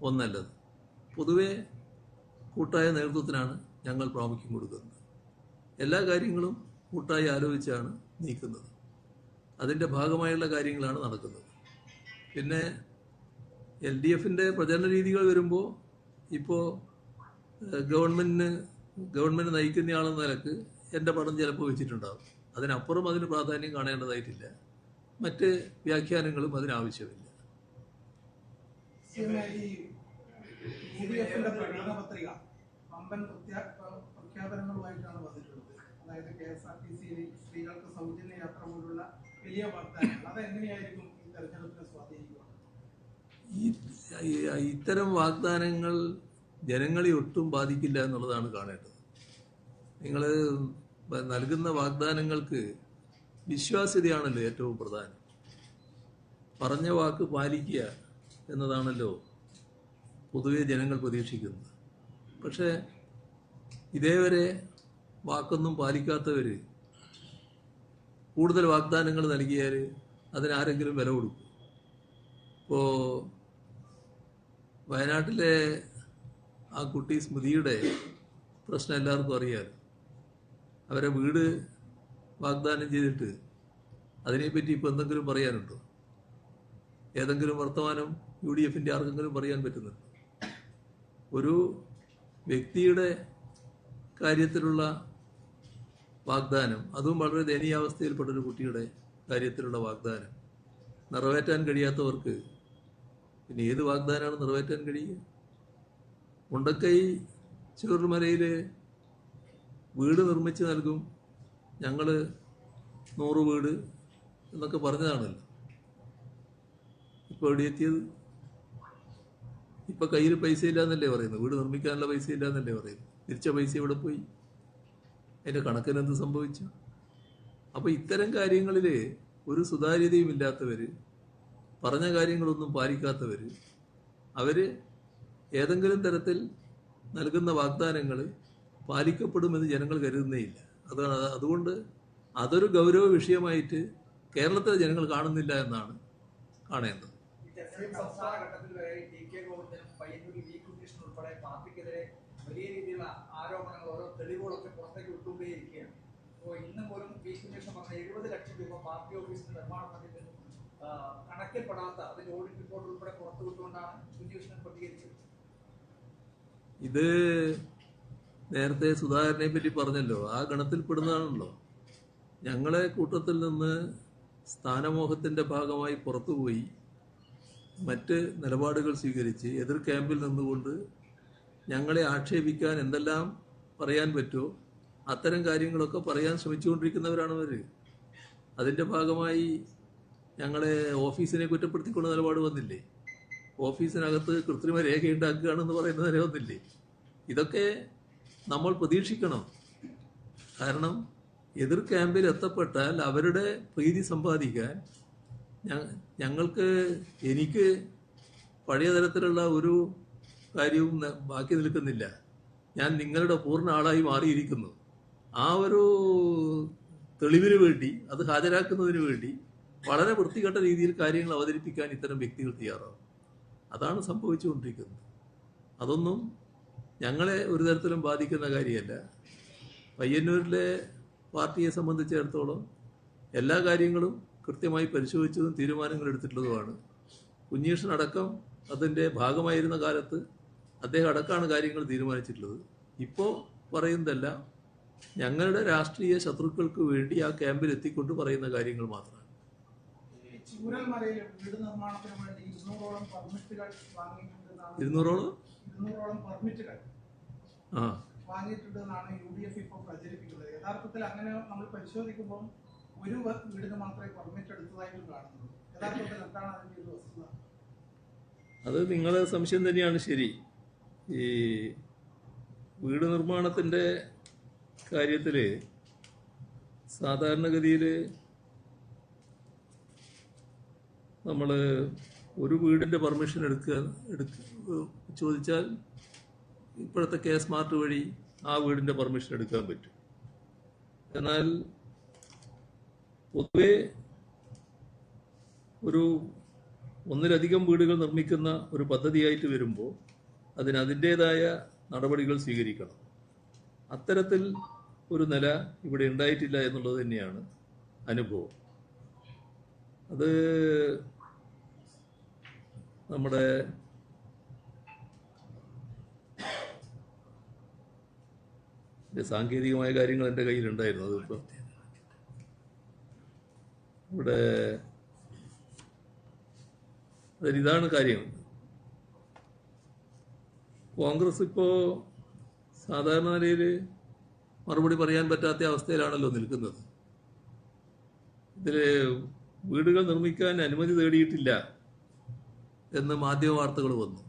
Speaker 1: ഒന്നല്ലത്. പൊതുവെ കൂട്ടായ നേതൃത്വത്തിനാണ് ഞങ്ങൾ പ്രാമുഖ്യം കൊടുക്കുന്നത്. എല്ലാ കാര്യങ്ങളും കൂട്ടായി ആലോചിച്ചാണ് നീക്കുന്നത്. അതിൻ്റെ ഭാഗമായുള്ള കാര്യങ്ങളാണ് നടക്കുന്നത്. പിന്നെ LDFന്റെ പ്രചരണ രീതികൾ വരുമ്പോൾ ഇപ്പോൾ ഗവൺമെൻറ് നയിക്കുന്നയാളെന്ന നിലക്ക് എൻ്റെ പടം ചിലപ്പോൾ വെച്ചിട്ടുണ്ടാകും. അതിനപ്പുറം അതിന് പ്രാധാന്യം കാണേണ്ടതായിട്ടില്ല. മറ്റ് വ്യാഖ്യാനങ്ങളും അതിനാവശ്യമില്ല.
Speaker 8: UDFന്റെ പ്രകടന പത്രിക വമ്പൻ പ്രഖ്യാപനങ്ങളുമായിട്ടാണ് വന്നിട്ടുള്ളത്. അതായത് KSRTCയിൽ സ്ത്രീകൾക്ക് സൗജന്യ യാത്ര പോലുള്ള വലിയ വാഗ്ദാനങ്ങൾ. അതെങ്ങനെയായിരിക്കും ഈ തെരഞ്ഞെടുപ്പിനെ സ്വാധീനിക്കുക?
Speaker 1: ഇത്തരം വാഗ്ദാനങ്ങൾ ജനങ്ങളെ ഒട്ടും ബാധിക്കില്ല എന്നുള്ളതാണ് കാണേണ്ടത്. നിങ്ങൾ നൽകുന്ന വാഗ്ദാനങ്ങൾക്ക് വിശ്വാസ്യതയാണല്ലോ ഏറ്റവും പ്രധാനം. പറഞ്ഞ വാക്ക് പാലിക്കുക എന്നതാണല്ലോ പൊതുവെ ജനങ്ങൾ പ്രതീക്ഷിക്കുന്നത്. പക്ഷേ ഇതേവരെ വാക്കൊന്നും പാലിക്കാത്തവർ കൂടുതൽ വാഗ്ദാനങ്ങൾ നൽകിയാൽ അതിനാരെങ്കിലും വില കൊടുക്കും. ഇപ്പോൾ വയനാട്ടിലെ ആ കുട്ടി സ്മൃതിയുടെ പ്രശ്നം എല്ലാവർക്കും അറിയാമല്ലോ. അവരെ വീട് വാഗ്ദാനം ചെയ്തിട്ട് അതിനെപ്പറ്റി ഇപ്പോൾ എന്തെങ്കിലും പറയാനുണ്ടോ? ഏതെങ്കിലും വർത്തമാനം UDFന്റെ ആർക്കെങ്കിലും പറയാൻ പറ്റുന്നുണ്ടോ? ഒരു വ്യക്തിയുടെ കാര്യത്തിലുള്ള വാഗ്ദാനം, അതും വളരെ ദയനീയാവസ്ഥയിൽപ്പെട്ടൊരു കുട്ടിയുടെ കാര്യത്തിലുള്ള വാഗ്ദാനം നിറവേറ്റാൻ കഴിയാത്തവർക്ക് പിന്നെ ഏത് വാഗ്ദാനമാണ് നിറവേറ്റാൻ കഴിയുക? മുണ്ടക്കൈ ചൂരൽമലയിൽ വീട് നിർമ്മിച്ച് നൽകും, ഞങ്ങൾ 100 വീട് എന്നൊക്കെ പറഞ്ഞതാണല്ലോ. ഇപ്പോൾ എവിടെ എത്തിയത്? ഇപ്പം കയ്യിൽ പൈസ ഇല്ലാന്നല്ലേ പറയുന്നത്, വീട് നിർമ്മിക്കാനുള്ള പൈസ ഇല്ലാന്നല്ലേ പറയുന്നത്. തിരിച്ച പൈസ എവിടെ പോയി? അതിൻ്റെ കണക്കിന് എന്ത് സംഭവിച്ചു? അപ്പോൾ ഇത്തരം കാര്യങ്ങളിൽ ഒരു സുതാര്യതയും ഇല്ലാത്തവർ, പറഞ്ഞ കാര്യങ്ങളൊന്നും പാലിക്കാത്തവർ അവർ ഏതെങ്കിലും തരത്തിൽ നൽകുന്ന വാഗ്ദാനങ്ങൾ പാലിക്കപ്പെടുമെന്ന് ജനങ്ങൾ കരുതുന്നേയില്ല. അതുകൊണ്ട് അതൊരു ഗൗരവ വിഷയമായിട്ട് കേരളത്തിലെ ജനങ്ങൾ കാണുന്നില്ല എന്നാണ് കാണേണ്ടത്.
Speaker 7: ഈ തെരഞ്ഞെടുപ്പ് അവസാന ഘട്ടത്തിൽ വരെ ടി.കെ. ഗോവിന്ദനും പയ്യന്നൂരിൽ വി. കുഞ്ഞികൃഷ്ണൻ ഉൾപ്പെടെ പാർട്ടിക്കെതിരെ വലിയ രീതിയിലുള്ള ആരോപണങ്ങൾ, ഓരോ തെളിവുകളൊക്കെ പുറത്തേക്ക് വിട്ടുകൊണ്ടേയിരിക്കുകയാണ്. അപ്പോൾ ഇന്ന് പോലും വി. കുഞ്ഞികൃഷ്ണൻ പറഞ്ഞ 70 ലക്ഷം രൂപ പാർട്ടി ഓഫീസിന്റെ നിർമ്മാണ ഫണ്ടിൽ നിന്നും കണക്കിൽപ്പെടാത്ത അതിന്റെ ഓഡിറ്റ് റിപ്പോർട്ട് ഉൾപ്പെടെ പുറത്തുവിട്ടുകൊണ്ടാണ് കുഞ്ഞികൃഷ്ണൻ പ്രതികരിച്ചത്.
Speaker 1: ഇത് നേരത്തെ സുധാകരനെ പറ്റി പറഞ്ഞല്ലോ, ആ ഗണത്തിൽപ്പെടുന്നതാണല്ലോ. ഞങ്ങളെ കൂട്ടത്തിൽ നിന്ന് സ്ഥാനമോഹത്തിൻ്റെ ഭാഗമായി പുറത്തുപോയി മറ്റ് നിലപാടുകൾ സ്വീകരിച്ച് എതിർ ക്യാമ്പിൽ നിന്നുകൊണ്ട് ഞങ്ങളെ ആക്ഷേപിക്കാൻ എന്തെല്ലാം പറയാൻ പറ്റുമോ അത്തരം കാര്യങ്ങളൊക്കെ പറയാൻ ശ്രമിച്ചുകൊണ്ടിരിക്കുന്നവരാണ് അവർ. അതിൻ്റെ ഭാഗമായി ഞങ്ങളെ ഓഫീസിനെ കുറ്റപ്പെടുത്തിക്കൊണ്ട് നിലപാട് വന്നില്ലേ? ഓഫീസിനകത്ത് കൃത്രിമ രേഖയുണ്ടാക്കുകയാണെന്ന് പറയുന്ന നില വന്നില്ലേ? ഇതൊക്കെ നമ്മൾ പ്രതീക്ഷിക്കണം. കാരണം എതിർ ക്യാമ്പിൽ എത്തപ്പെട്ടാൽ അവരുടെ പ്രീതി സമ്പാദിക്കാൻ എനിക്ക് പഴയ തരത്തിലുള്ള ഒരു കാര്യവും ബാക്കി നിൽക്കുന്നില്ല. ഞാൻ നിങ്ങളുടെ പൂർണ്ണ ആളായി മാറിയിരിക്കുന്നു. ആ ഒരു തെളിവിന് വേണ്ടി, അത് ഹാജരാക്കുന്നതിന് വേണ്ടി വളരെ വൃത്തികെട്ട രീതിയിൽ കാര്യങ്ങൾ അവതരിപ്പിക്കാൻ ഇത്തരം വ്യക്തികൾ തയ്യാറാവും. അതാണ് സംഭവിച്ചുകൊണ്ടിരിക്കുന്നത്. അതൊന്നും ഞങ്ങളെ ഒരു തരത്തിലും ബാധിക്കുന്ന കാര്യമല്ല. പയ്യന്നൂരിലെ പാർട്ടിയെ സംബന്ധിച്ചിടത്തോളം എല്ലാ കാര്യങ്ങളും കൃത്യമായി പരിശോധിച്ചതും തീരുമാനങ്ങൾ എടുത്തിട്ടുള്ളതുമാണ്. കുഞ്ഞീഷൻ അടക്കം അതിൻ്റെ ഭാഗമായിരുന്ന കാലത്ത് അദ്ദേഹം അടക്കമാണ് കാര്യങ്ങൾ തീരുമാനിച്ചിട്ടുള്ളത്. ഇപ്പോൾ പറയുന്നതല്ല ഞങ്ങളുടെ രാഷ്ട്രീയ ശത്രുക്കൾക്ക് വേണ്ടി ആ ക്യാമ്പിൽ എത്തിക്കൊണ്ട് പറയുന്ന കാര്യങ്ങൾ മാത്രമാണ്.
Speaker 8: ചൂരൽമലയിൽ വീട് നിർമ്മാണത്തിന് വേണ്ടി 200ഓളം പെർമിറ്റുകൾ വാങ്ങിയിട്ടുണ്ടെന്നാണ്
Speaker 7: 200ഓളം
Speaker 8: പെർമിറ്റുകൾ
Speaker 1: ആ
Speaker 8: വാങ്ങിയിട്ടുണ്ടെന്നാണ് UDF ഇപ്പോൾ പ്രചരിപ്പിക്കുന്നത്. യഥാർത്ഥത്തിൽ അങ്ങനെ നമ്മൾ പരിശോധിക്കുമ്പോൾ ഒരു വീടിന് മാത്രമേ പെർമിറ്റ് എടുത്തതായിട്ടും കാണുന്നുള്ളൂ. യഥാർത്ഥത്തിൽ എന്താണ് അതിൻ്റെ ഒരു വസ്തുത?
Speaker 1: അത് നിങ്ങളുടെ സംശയം തന്നെയാണ്. ശരി, ഈ വീട് നിർമ്മാണത്തിൻ്റെ കാര്യത്തിൽ സാധാരണഗതിയിൽ നമ്മൾ ഒരു വീടിൻ്റെ പെർമിഷൻ ചോദിച്ചാൽ ഇപ്പോഴത്തെ K-സ്മാർട്ട് വഴി ആ വീടിൻ്റെ പെർമിഷൻ എടുക്കാൻ പറ്റും. എന്നാൽ പൊതുവെ ഒന്നിലധികം വീടുകൾ നിർമ്മിക്കുന്ന ഒരു പദ്ധതിയായിട്ട് വരുമ്പോൾ അതിൻ്റേതായ നടപടികൾ സ്വീകരിക്കണം. അത്തരത്തിൽ ഒരു നില ഇവിടെ ഉണ്ടായിട്ടില്ല എന്നുള്ളത് തന്നെയാണ് അനുഭവം. അത് നമ്മുടെ സാങ്കേതികമായ കാര്യങ്ങൾ എൻ്റെ കയ്യിലുണ്ടായിരുന്നു. അതിപ്പോൾ ഇവിടെ ഇതാണ് കാര്യം. കോൺഗ്രസ് ഇപ്പോൾ സാധാരണ നിലയിൽ മറുപടി പറയാൻ പറ്റാത്ത അവസ്ഥയിലാണല്ലോ നിൽക്കുന്നത്. ഇതിൽ വീടുകൾ നിർമ്മിക്കാൻ അനുമതി തേടിയിട്ടില്ല എന്ന് മാധ്യമ വാർത്തകൾ വന്നു.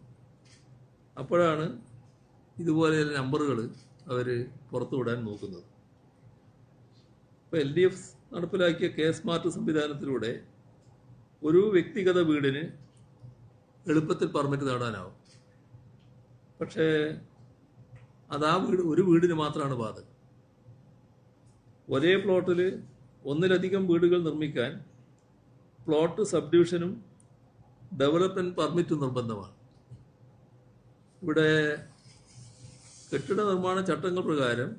Speaker 1: അപ്പോഴാണ് ഇതുപോലെ നമ്പറുകൾ അവർ പുറത്തുവിടാൻ നോക്കുന്നത്. ഇപ്പോൾ LDF നടപ്പിലാക്കിയ K-സ്മാർട്ട് സംവിധാനത്തിലൂടെ ഒരു വ്യക്തിഗത വീടിന് എളുപ്പത്തിൽ പെർമിറ്റ് നേടാനാവും. പക്ഷേ അത് ഒരു വീടിന് മാത്രമാണ് ബാധകം. ഒരേ പ്ലോട്ടിൽ ഒന്നിലധികം വീടുകൾ നിർമ്മിക്കാൻ പ്ലോട്ട് സബ്ഡിവിഷനും ഡെവലപ്മെന്റ് പെർമിറ്റും നിർബന്ധമാണ്. ഇവിടെ കെട്ടിട നിർമ്മാണ ചട്ടങ്ങൾ പ്രകാരം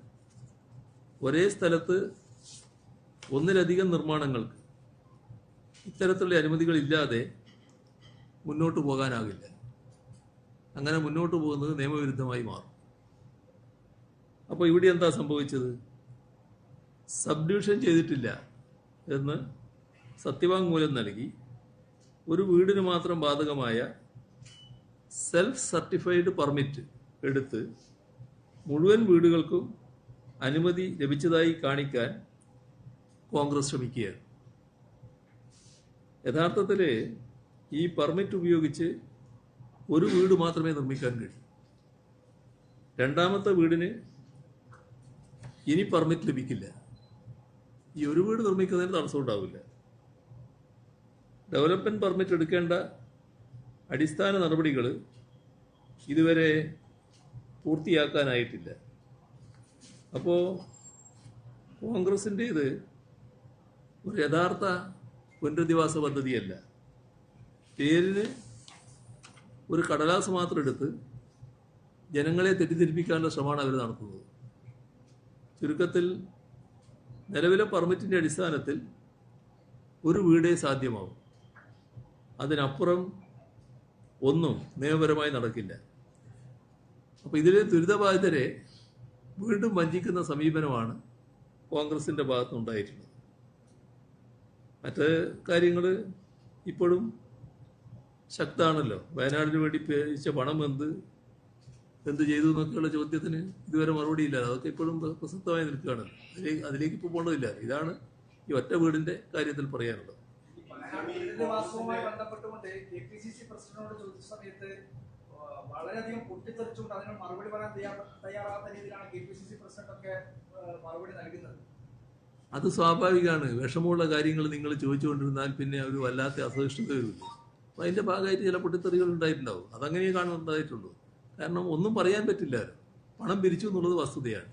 Speaker 1: ഒരേ സ്ഥലത്ത് ഒന്നിലധികം നിർമ്മാണങ്ങൾക്ക് ഇത്തരത്തിലുള്ള അനുമതികളില്ലാതെ മുന്നോട്ട് പോകാനാകില്ല. അങ്ങനെ മുന്നോട്ട് പോകുന്നത് നിയമവിരുദ്ധമായി മാറും. അപ്പോൾ ഇവിടെ എന്താ സംഭവിച്ചത്? സബ്ഡിവിഷൻ ചെയ്തിട്ടില്ല എന്ന് സത്യവാങ്മൂലം നൽകി ഒരു വീടിന് മാത്രം ബാധകമായ സെൽഫ് സർട്ടിഫൈഡ് പെർമിറ്റ് എടുത്ത് മുഴുവൻ വീടുകൾക്കും അനുമതി ലഭിച്ചതായി കാണിക്കാൻ കോൺഗ്രസ് ശ്രമിക്കുകയാണ്. യഥാർത്ഥത്തിൽ ഈ പെർമിറ്റ് ഉപയോഗിച്ച് ഒരു വീട് മാത്രമേ നിർമ്മിക്കാൻ കഴിയൂ. രണ്ടാമത്തെ വീടിന് ഇനി പെർമിറ്റ് ലഭിക്കില്ല. ഈ ഒരു വീട് നിർമ്മിക്കുന്നതിന് തടസ്സം ഉണ്ടാവില്ല. ഡെവലപ്മെന്റ് പെർമിറ്റ് എടുക്കേണ്ട അടിസ്ഥാന നടപടികൾ ഇതുവരെ പൂർത്തിയാക്കാനായിട്ടില്ല. അപ്പോൾ കോൺഗ്രസിൻ്റേത് ഒരു യഥാർത്ഥ പുനരധിവാസ പദ്ധതിയല്ല. പേരിന് ഒരു കടലാസ് മാത്രം എടുത്ത് ജനങ്ങളെ തെറ്റിദ്ധരിപ്പിക്കാനുള്ള ശ്രമമാണ് അവർ നടത്തുന്നത്. ചുരുക്കത്തിൽ നിലവിലെ പെർമിറ്റിൻ്റെ അടിസ്ഥാനത്തിൽ ഒരു വീടേ സാധ്യമാവും. അതിനപ്പുറം ഒന്നും നിയമപരമായി നടക്കില്ല. അപ്പോൾ ഇതിൽ ദുരിതബാധിതരെ വീണ്ടും വഞ്ചിക്കുന്ന സമീപനമാണ് കോൺഗ്രസിൻ്റെ ഭാഗത്തുനിന്നുണ്ടായിട്ടുള്ളത്. മറ്റ് കാര്യങ്ങൾ ഇപ്പോഴും ശക്തമാണല്ലോ. വയനാടിന് വേണ്ടി പേരിച്ച പണം എന്ത് ചെയ്തു എന്നൊക്കെയുള്ള ചോദ്യത്തിന് ഇതുവരെ മറുപടിയില്ല. അതൊക്കെ ഇപ്പോഴും പ്രസക്തമായി നിൽക്കുകയാണ്. അതിലേക്ക് ഇപ്പോൾ പോകേണ്ടതില്ല. ഇതാണ് ഈ ഒറ്റ വീടിൻ്റെ കാര്യത്തിൽ പറയാനുള്ളത്.
Speaker 7: പുനരധിവാസവുമായി ബന്ധപ്പെട്ടുകൊണ്ട് KPCC പ്രസിഡന്റിനോട് ചോദിച്ച സമയത്ത് വളരെയധികം പൊട്ടിത്തെറിച്ചുകൊണ്ട് അതിന് മറുപടി പറയാൻ തയ്യാറാകാത്ത രീതിയിലാണ് KPCC പ്രസിഡന്റ് ഒക്കെ മറുപടി നൽകുന്നത്.
Speaker 1: അത് സ്വാഭാവികമാണ്. വിഷമമുള്ള കാര്യങ്ങൾ നിങ്ങൾ ചോദിച്ചുകൊണ്ടിരുന്നാൽ പിന്നെ ഒരു വല്ലാത്ത അസഹിഷ്ണുത വരില്ല. അപ്പോൾ അതിൻ്റെ ഭാഗമായിട്ട് ചില പൊട്ടിത്തെറികൾ ഉണ്ടായിട്ടുണ്ടാവും. അതങ്ങനെ കാണുന്നുണ്ടായിട്ടുള്ളൂ. കാരണം ഒന്നും പറയാൻ പറ്റില്ലായിരുന്നു. പണം പിരിച്ചു എന്നുള്ളത് വസ്തുതയാണ്.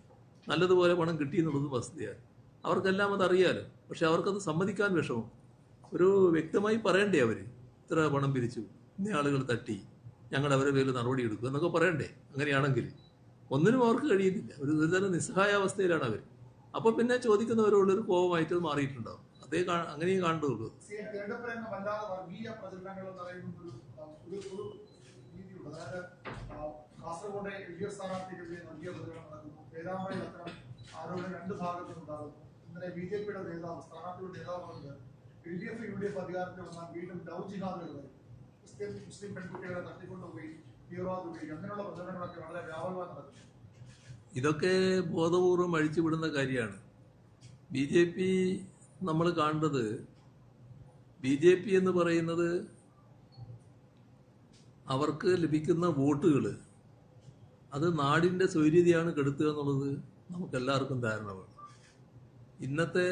Speaker 1: നല്ലതുപോലെ പണം കിട്ടി എന്നുള്ളത് വസ്തുതയാണ്. അവർക്കെല്ലാം അതറിയാലോ. പക്ഷെ അവർക്കത് സമ്മതിക്കാൻ വിഷമം. ഒരു വ്യക്തമായി പറയണ്ടേ അവർ ഇത്ര പണം പിരിച്ചു, ഇന്ന ആളുകൾ തട്ടി, ഞങ്ങൾ അവരെ പേരിൽ നടപടി എടുക്കുക എന്നൊക്കെ പറയണ്ടേ? അങ്ങനെയാണെങ്കിൽ ഒന്നിനും അവർക്ക് കഴിയുന്നില്ല. ഒരു തരം നിസ്സഹായാവസ്ഥയിലാണ് അവർ. അപ്പോൾ പിന്നെ ചോദിക്കുന്നവരോടൊരു കോപമായിട്ട് അത് മാറിയിട്ടുണ്ടാവും. അങ്ങനെയും കാണുന്നുള്ളൂ.
Speaker 3: തെരഞ്ഞെടുപ്പ് രംഗം വല്ലാതെ വർഗീയ പ്രചരണങ്ങൾ എന്ന് പറയുന്ന ഒരു രീതിയുണ്ട്. അതായത് കാസർഗോഡ് LDF സ്ഥാനാർത്ഥിക്കെതിരെ വർഗീയ പ്രചരണം നടക്കുന്നു. പേരാമ്പ്രയിൽ അത്തരം ആരോപണം രണ്ട് ഭാഗത്തുനിന്നുണ്ടാകുന്നു. ഇന്നലെ BJPയുടെ നേതാവ്, സ്ഥാനാർത്ഥിയുടെ നേതാവ് പറഞ്ഞത് LDF UDF അധികാരത്തിൽ വന്നാൽ വീണ്ടും ലവ് ജിഹാദുകൾ വരും, മുസ്ലിം പെൺകുട്ടികളെ തട്ടിക്കൊണ്ടുപോയി തീവ്രവാദ ഉപയോഗിക്കും, അങ്ങനെയുള്ള പ്രചരണങ്ങളൊക്കെ വളരെ വ്യാപകമായി നടക്കുന്നു.
Speaker 1: ഇതൊക്കെ ബോധപൂർവം അഴിച്ചുവിടുന്ന കാര്യമാണ്. BJP നമ്മൾ കാണേണ്ടത്, BJP എന്ന് പറയുന്നത് അവർക്ക് ലഭിക്കുന്ന വോട്ടുകൾ അത് നാടിൻ്റെ സ്വൈര്യതയാണ് കെടുത്തുക എന്നുള്ളത് നമുക്കെല്ലാവർക്കും ധാരണ വേണം. ഇന്നത്തെ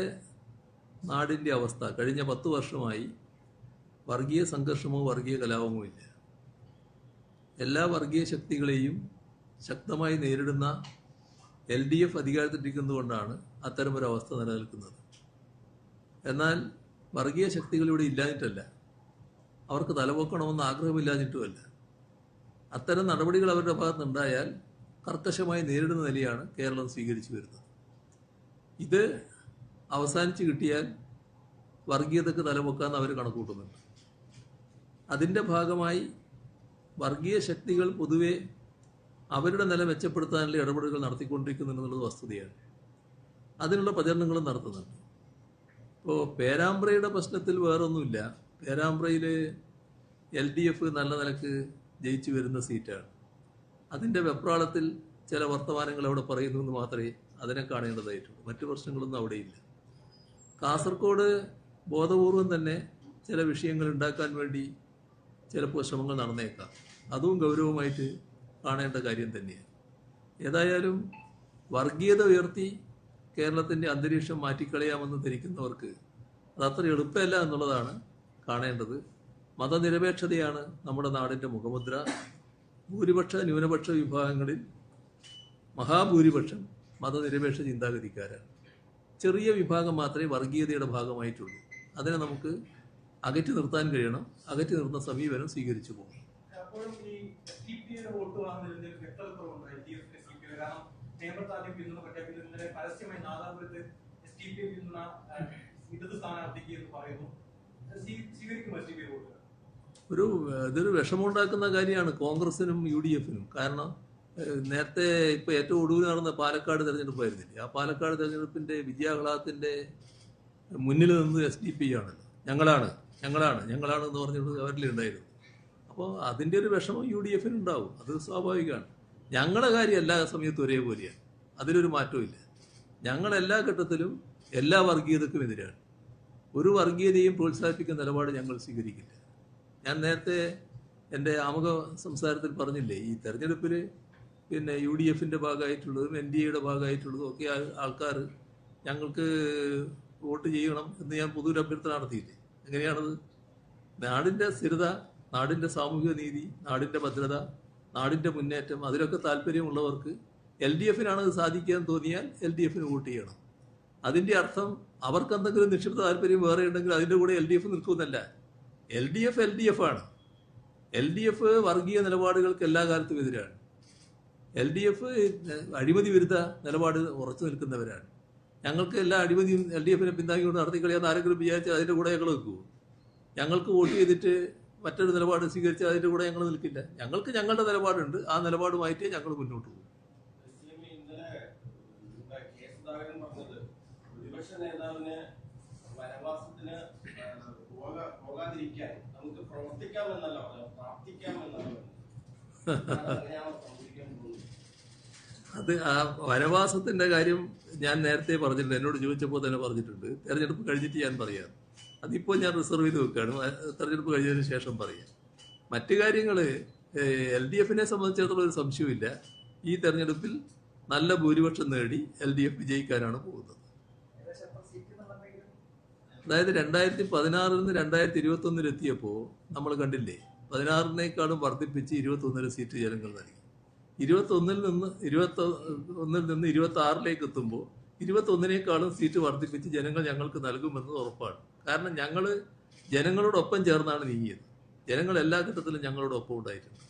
Speaker 1: നാടിൻ്റെ അവസ്ഥ കഴിഞ്ഞ 10 വർഷമായി വർഗീയ സംഘർഷമോ വർഗീയ കലാപമോ ഇല്ല. എല്ലാ വർഗീയ ശക്തികളെയും ശക്തമായി നേരിടുന്ന LDF അധികാരത്തിലിരിക്കുന്നതുകൊണ്ടാണ് അത്തരമൊരവസ്ഥ നിലനിൽക്കുന്നത്. എന്നാൽ വർഗീയ ശക്തികളിവിടെ ഇല്ലാഞ്ഞിട്ടല്ല, അവർക്ക് തലപൊക്കണമെന്ന് ആഗ്രഹമില്ലാഞ്ഞിട്ടുമല്ല. അത്തരം നടപടികൾ അവരുടെ ഭാഗത്തുനിന്നുണ്ടായാൽ കർക്കശമായി നേരിടുന്ന നിലയാണ് കേരളം സ്വീകരിച്ചു വരുന്നത്. ഇത് അവസാനിച്ച് കിട്ടിയാൽ വർഗീയതയ്ക്ക് തലപൊക്കാന്ന് അവർ കണക്കൂട്ടുന്നുണ്ട്. അതിൻ്റെ ഭാഗമായി വർഗീയ ശക്തികൾ പൊതുവെ അവരുടെ നില മെച്ചപ്പെടുത്താനുള്ള ഇടപെടലുകൾ നടത്തിക്കൊണ്ടിരിക്കുന്നുണ്ടെന്നുള്ളത് വസ്തുതയാണ്. അതിനുള്ള പ്രചരണങ്ങളും നടത്തുന്നുണ്ട്. ഇപ്പോൾ പേരാമ്പ്രയുടെ പ്രശ്നത്തിൽ വേറൊന്നുമില്ല. പേരാമ്പ്രയിൽ LDF നല്ല നിലക്ക് ജയിച്ചു വരുന്ന സീറ്റാണ്. അതിൻ്റെ വെപ്രാളത്തിൽ ചില വർത്തമാനങ്ങൾ അവിടെ പറയുന്നു എന്ന് മാത്രമേ അതിനെ കാണേണ്ടതായിട്ടുള്ളൂ. മറ്റു പ്രശ്നങ്ങളൊന്നും അവിടെയില്ല. കാസർഗോഡ് ബോധപൂർവം തന്നെ ചില വിഷയങ്ങൾ ഉണ്ടാക്കാൻ വേണ്ടി ചിലപ്പോൾ ശ്രമങ്ങൾ നടന്നേക്കാം. അതും ഗൗരവമായിട്ട് കാണേണ്ട കാര്യം തന്നെയാണ്. ഏതായാലും വർഗീയത ഉയർത്തി കേരളത്തിൻ്റെ അന്തരീക്ഷം മാറ്റിക്കളയാമെന്ന് ധരിക്കുന്നവർക്ക് അതത്ര എളുപ്പമല്ല എന്നുള്ളതാണ് കാണേണ്ടത്. മതനിരപേക്ഷതയാണ് നമ്മുടെ നാടിൻ്റെ മുഖമുദ്ര. ഭൂരിപക്ഷ ന്യൂനപക്ഷ വിഭാഗങ്ങളിൽ മഹാഭൂരിപക്ഷം മതനിരപേക്ഷ ചിന്താഗതിക്കാരാണ്. ചെറിയ വിഭാഗം മാത്രമേ വർഗീയതയുടെ ഭാഗമായിട്ടുള്ളൂ. അതിനെ നമുക്ക് അകറ്റി നിർത്താൻ കഴിയണം. അകറ്റി നിർത്തുന്ന സമീപനം സ്വീകരിച്ചു പോകും.
Speaker 4: അപ്പോഴും ഈ SDPയുടെ വോട്ട് വാങ്ങുന്നതിൽ വ്യക്തതക്കുറവുണ്ട് LDF SDPയുടെ. കാരണം നേമത്ത് ആദ്യം പിന്തുണ പ്രഖ്യാപിച്ചത് ഇന്നലെ പരസ്യമായി നാദാപുരത്ത് SDPയെ പിന്തുണ ഇടത് സ്ഥാനാർത്ഥിക്ക് എന്ന് പറയുന്നു. സ്വീകരിക്കും SDPയുടെ വോട്ട്?
Speaker 1: ഇതൊരു വിഷമമുണ്ടാക്കുന്ന കാര്യമാണ് കോൺഗ്രസിനും UDF-നും. കാരണം നേരത്തെ ഇപ്പോൾ ഏറ്റവും ഒടുവിൽ നടന്ന പാലക്കാട് തെരഞ്ഞെടുപ്പായിരുന്നില്ലേ? ആ പാലക്കാട് തെരഞ്ഞെടുപ്പിൻ്റെ വിജയാഹ്ലാദത്തിൻ്റെ മുന്നിൽ നിന്ന് SDP ആണല്ലോ. ഞങ്ങളാണ് എന്ന് പറഞ്ഞിട്ട് അവരിലുണ്ടായിരുന്നു. അപ്പോൾ അതിൻ്റെ ഒരു വിഷമം UDF-ന് ഉണ്ടാവും. അത് സ്വാഭാവികമാണ്. ഞങ്ങളുടെ കാര്യം എല്ലാ സമയത്തും ഒരേപോലെയാണ്. അതിലൊരു മാറ്റവും ഞങ്ങൾ എല്ലാ ഘട്ടത്തിലും എല്ലാ വർഗീയതക്കും എതിരാണ്. ഒരു വർഗീയതയും പ്രോത്സാഹിപ്പിക്കുന്ന നിലപാട് ഞങ്ങൾ സ്വീകരിക്കില്ല. ഞാൻ നേരത്തെ എൻ്റെ ആമുഖ സംസാരത്തിൽ പറഞ്ഞില്ലേ, ഈ തെരഞ്ഞെടുപ്പിൽ പിന്നെ UDF-ൻ്റെ ഭാഗമായിട്ടുള്ളതും NDAയുടെ ഭാഗമായിട്ടുള്ളതും ഒക്കെ ആൾക്കാർ ഞങ്ങൾക്ക് വോട്ട് ചെയ്യണം എന്ന് ഞാൻ പൊതുവൊരു അഭ്യർത്ഥന നടത്തിയില്ലേ? എങ്ങനെയാണത്? നാടിൻ്റെ സ്ഥിരത നാടിൻ്റെ സാമൂഹിക നീതി, നാടിൻ്റെ ഭദ്രത, നാടിൻ്റെ മുന്നേറ്റം, അതിലൊക്കെ താല്പര്യമുള്ളവർക്ക് LDFനാണ് അത് സാധിക്കാൻ തോന്നിയാൽ LDFന് വോട്ട് ചെയ്യണം. അതിൻ്റെ അർത്ഥം അവർക്ക് എന്തെങ്കിലും നിക്ഷിപ്ത താല്പര്യം വേറെ ഉണ്ടെങ്കിൽ അതിൻ്റെ കൂടെ LDF നിൽക്കുമെന്നല്ല. LDF ആണ്. LDF വർഗീയ നിലപാടുകൾക്ക് എല്ലാ കാലത്തും എതിരാണ്. LDF അഴിമതി വിരുദ്ധ നിലപാട് ഉറച്ചു നിൽക്കുന്നവരാണ്. ഞങ്ങൾക്ക് എല്ലാ അഴിമതിയും LDFനെ പിന്താങ്ങിക്കൊണ്ട് നടത്തി കളിയാന്ന് ആരെങ്കിലും വിചാരിച്ചാൽ അതിൻ്റെ കൂടെ ഞങ്ങൾ വെക്കുമോ? ഞങ്ങൾക്ക് വോട്ട് ചെയ്തിട്ട് മറ്റൊരു നിലപാട് സ്വീകരിച്ചാൽ അതിൻ്റെ കൂടെ ഞങ്ങൾ നിൽക്കില്ല. ഞങ്ങൾക്ക് ഞങ്ങളുടെ നിലപാടുണ്ട്. ആ നിലപാടുമായിട്ടേ ഞങ്ങൾ മുന്നോട്ട് പോകും.
Speaker 9: പ്രതിപക്ഷ നേതാവിന് വനവാസത്തിന് പോകാതിരിക്കാൻ നമുക്ക് പ്രവർത്തിക്കാമെന്നല്ല പ്രാർത്ഥിക്കാമെന്നല്ല.
Speaker 1: അത് ആ വനവാസത്തിൻ്റെ കാര്യം ഞാൻ നേരത്തെ പറഞ്ഞിട്ടുണ്ട്. എന്നോട് ചോദിച്ചപ്പോൾ തന്നെ പറഞ്ഞിട്ടുണ്ട്. തെരഞ്ഞെടുപ്പ് കഴിഞ്ഞിട്ട് ഞാൻ പറയാം. അതിപ്പോൾ ഞാൻ റിസർവ് ചെയ്ത് വെക്കുകയാണ്. തെരഞ്ഞെടുപ്പ് കഴിഞ്ഞതിന് ശേഷം പറയാം. മറ്റു കാര്യങ്ങൾ LDFനെ സംബന്ധിച്ചിടത്തോളം ഒരു സംശയമില്ല. ഈ തെരഞ്ഞെടുപ്പിൽ നല്ല ഭൂരിപക്ഷം നേടി LDF വിജയിക്കാനാണ് പോകുന്നത്. അതായത് 2016 നിന്ന് 2021 എത്തിയപ്പോൾ നമ്മൾ കണ്ടില്ലേ, 16നേക്കാളും വർദ്ധിപ്പിച്ച് 21 സീറ്റ് ജനങ്ങൾ നൽകി. 21 നിന്ന് 26 എത്തുമ്പോൾ 21നേക്കാളും സീറ്റ് വർദ്ധിപ്പിച്ച് ജനങ്ങൾ ഞങ്ങൾക്ക് നൽകുമെന്നത് ഉറപ്പാണ്. കാരണം ഞങ്ങൾ ജനങ്ങളോടൊപ്പം ചേർന്നാണ് നീങ്ങിയത്. ജനങ്ങൾ എല്ലാ ഘട്ടത്തിലും ഞങ്ങളോടൊപ്പം ഉണ്ടായിട്ടുണ്ട്.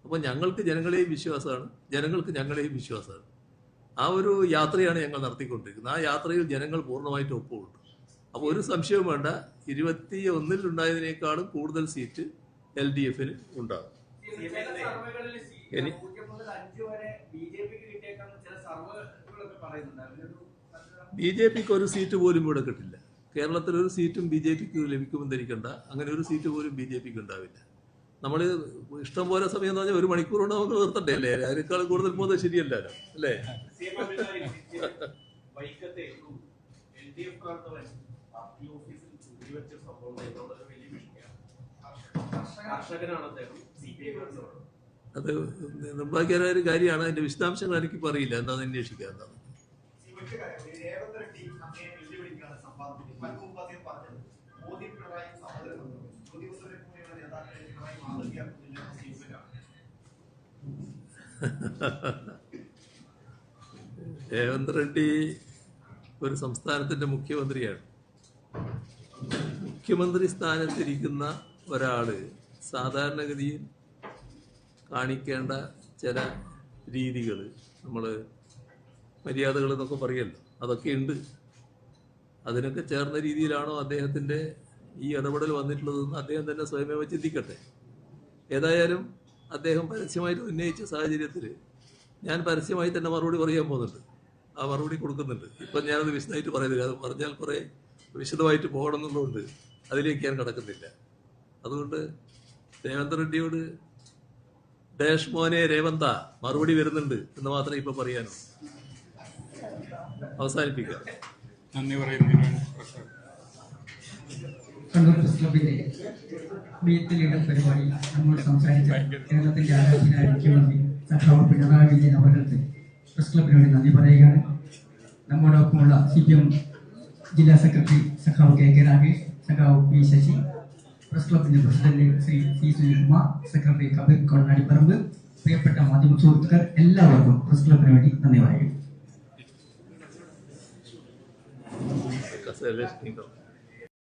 Speaker 1: അപ്പോൾ ഞങ്ങൾക്ക് ജനങ്ങളെയും വിശ്വാസമാണ്, ജനങ്ങൾക്ക് ഞങ്ങളെയും വിശ്വാസമാണ്. ആ ഒരു യാത്രയാണ് ഞങ്ങൾ നടത്തിക്കൊണ്ടിരിക്കുന്നത്. ആ യാത്രയിൽ ജനങ്ങൾ പൂർണ്ണമായിട്ട് ഒപ്പമുണ്ട്. അപ്പോൾ ഒരു സംശയവും വേണ്ട, 21 ഉണ്ടായതിനേക്കാളും കൂടുതൽ സീറ്റ് LDFന് ഉണ്ടാകും. BJPക്ക് ഒരു സീറ്റ് പോലും ഇവിടെ കിട്ടില്ല. കേരളത്തിൽ ഒരു സീറ്റും BJPക്ക് ലഭിക്കുമെന്ന് ധരിക്കണ്ട. അങ്ങനെ ഒരു സീറ്റ് പോലും BJPക്ക് ഉണ്ടാവില്ല. നമ്മൾ ഇഷ്ടം പോലെ സമയം എന്ന് പറഞ്ഞാൽ 1 മണിക്കൂർ കൊണ്ട് നമുക്ക് നിർത്തണ്ടേ അല്ലേ? അതിനേക്കാൾ കൂടുതൽ പോകുന്നത് ശരിയല്ലല്ലോ അല്ലേ? അത് നിർഭാഗ്യകരമായ ഒരു കാര്യമാണ്. അതിന്റെ വിശദാംശങ്ങൾ എനിക്കിപ്പോൾ അറിയില്ല. എന്താണെന്ന് അന്വേഷിക്കുക. എന്താണ് രേവന്ത് റെഡ്ഡി ഒരു സംസ്ഥാനത്തിന്റെ മുഖ്യമന്ത്രിയാണ്. മുഖ്യമന്ത്രി സ്ഥാനത്തിരിക്കുന്ന ഒരാള് സാധാരണഗതിയിൽ കാണിക്കേണ്ട ചില രീതികൾ, നമ്മൾ മര്യാദകൾ എന്നൊക്കെ പറയല്ലോ, അതൊക്കെ ഉണ്ട്. അതിനൊക്കെ ചേർന്ന രീതിയിലാണോ അദ്ദേഹത്തിൻ്റെ ഈ ഇടപെടൽ വന്നിട്ടുള്ളതെന്ന് അദ്ദേഹം തന്നെ സ്വയമേവ ചിന്തിക്കട്ടെ. ഏതായാലും അദ്ദേഹം പരസ്യമായിട്ട് ഉന്നയിച്ച സാഹചര്യത്തിൽ ഞാൻ പരസ്യമായി തന്നെ മറുപടി പറയാൻ പോകുന്നുണ്ട്. ആ മറുപടി കൊടുക്കുന്നുണ്ട്. ഇപ്പം ഞാനത് വിശദമായിട്ട് പറയുന്നില്ല. അത് പറഞ്ഞാൽ കുറേ വിശദമായിട്ട് പോകണം എന്നുള്ളതുകൊണ്ട് അതിലേക്ക് ഞാൻ കടക്കുന്നില്ല. അതുകൊണ്ട് രേവന്ത് റെഡ്ഡിയോട് ഡാഷ് മോനെ രേവന്ത മറുപടി വരുന്നുണ്ട് എന്ന് മാത്രമേ ഇപ്പൊ പറയാനോ. അവസാനിപ്പിക്കാം.
Speaker 10: നന്ദി പറയുന്നു.
Speaker 11: കണ്ണൂർ പ്രസ് ക്ലബിന്റെ മീറ്റ് ലീഡർ പരിപാടി നമ്മൾ സംസാരിച്ച കേരളത്തിന്റെ ആരാധനായ മുഖ്യമന്ത്രി സഖാവ് പിണറായി വിജയൻ അവർക്ക് പ്രസ് ക്ലബിന് വേണ്ടി നന്ദി പറയുകയാണ്. നമ്മോടൊപ്പമുള്ള CPM ജില്ലാ സെക്രട്ടറി സഖാവ് KK രാകേഷ്, സഖാവ് P ശശി, പ്രസ് ക്ലബിന്റെ president Shri C Sunilkumar, secretary Kabeer Kodanadipparamb, പ്രിയപ്പെട്ട മാധ്യമ സുഹൃത്തുക്കൾ എല്ലാവർക്കും പ്രസ് ക്ലബിന് വേണ്ടി നന്ദി പറയുന്നു.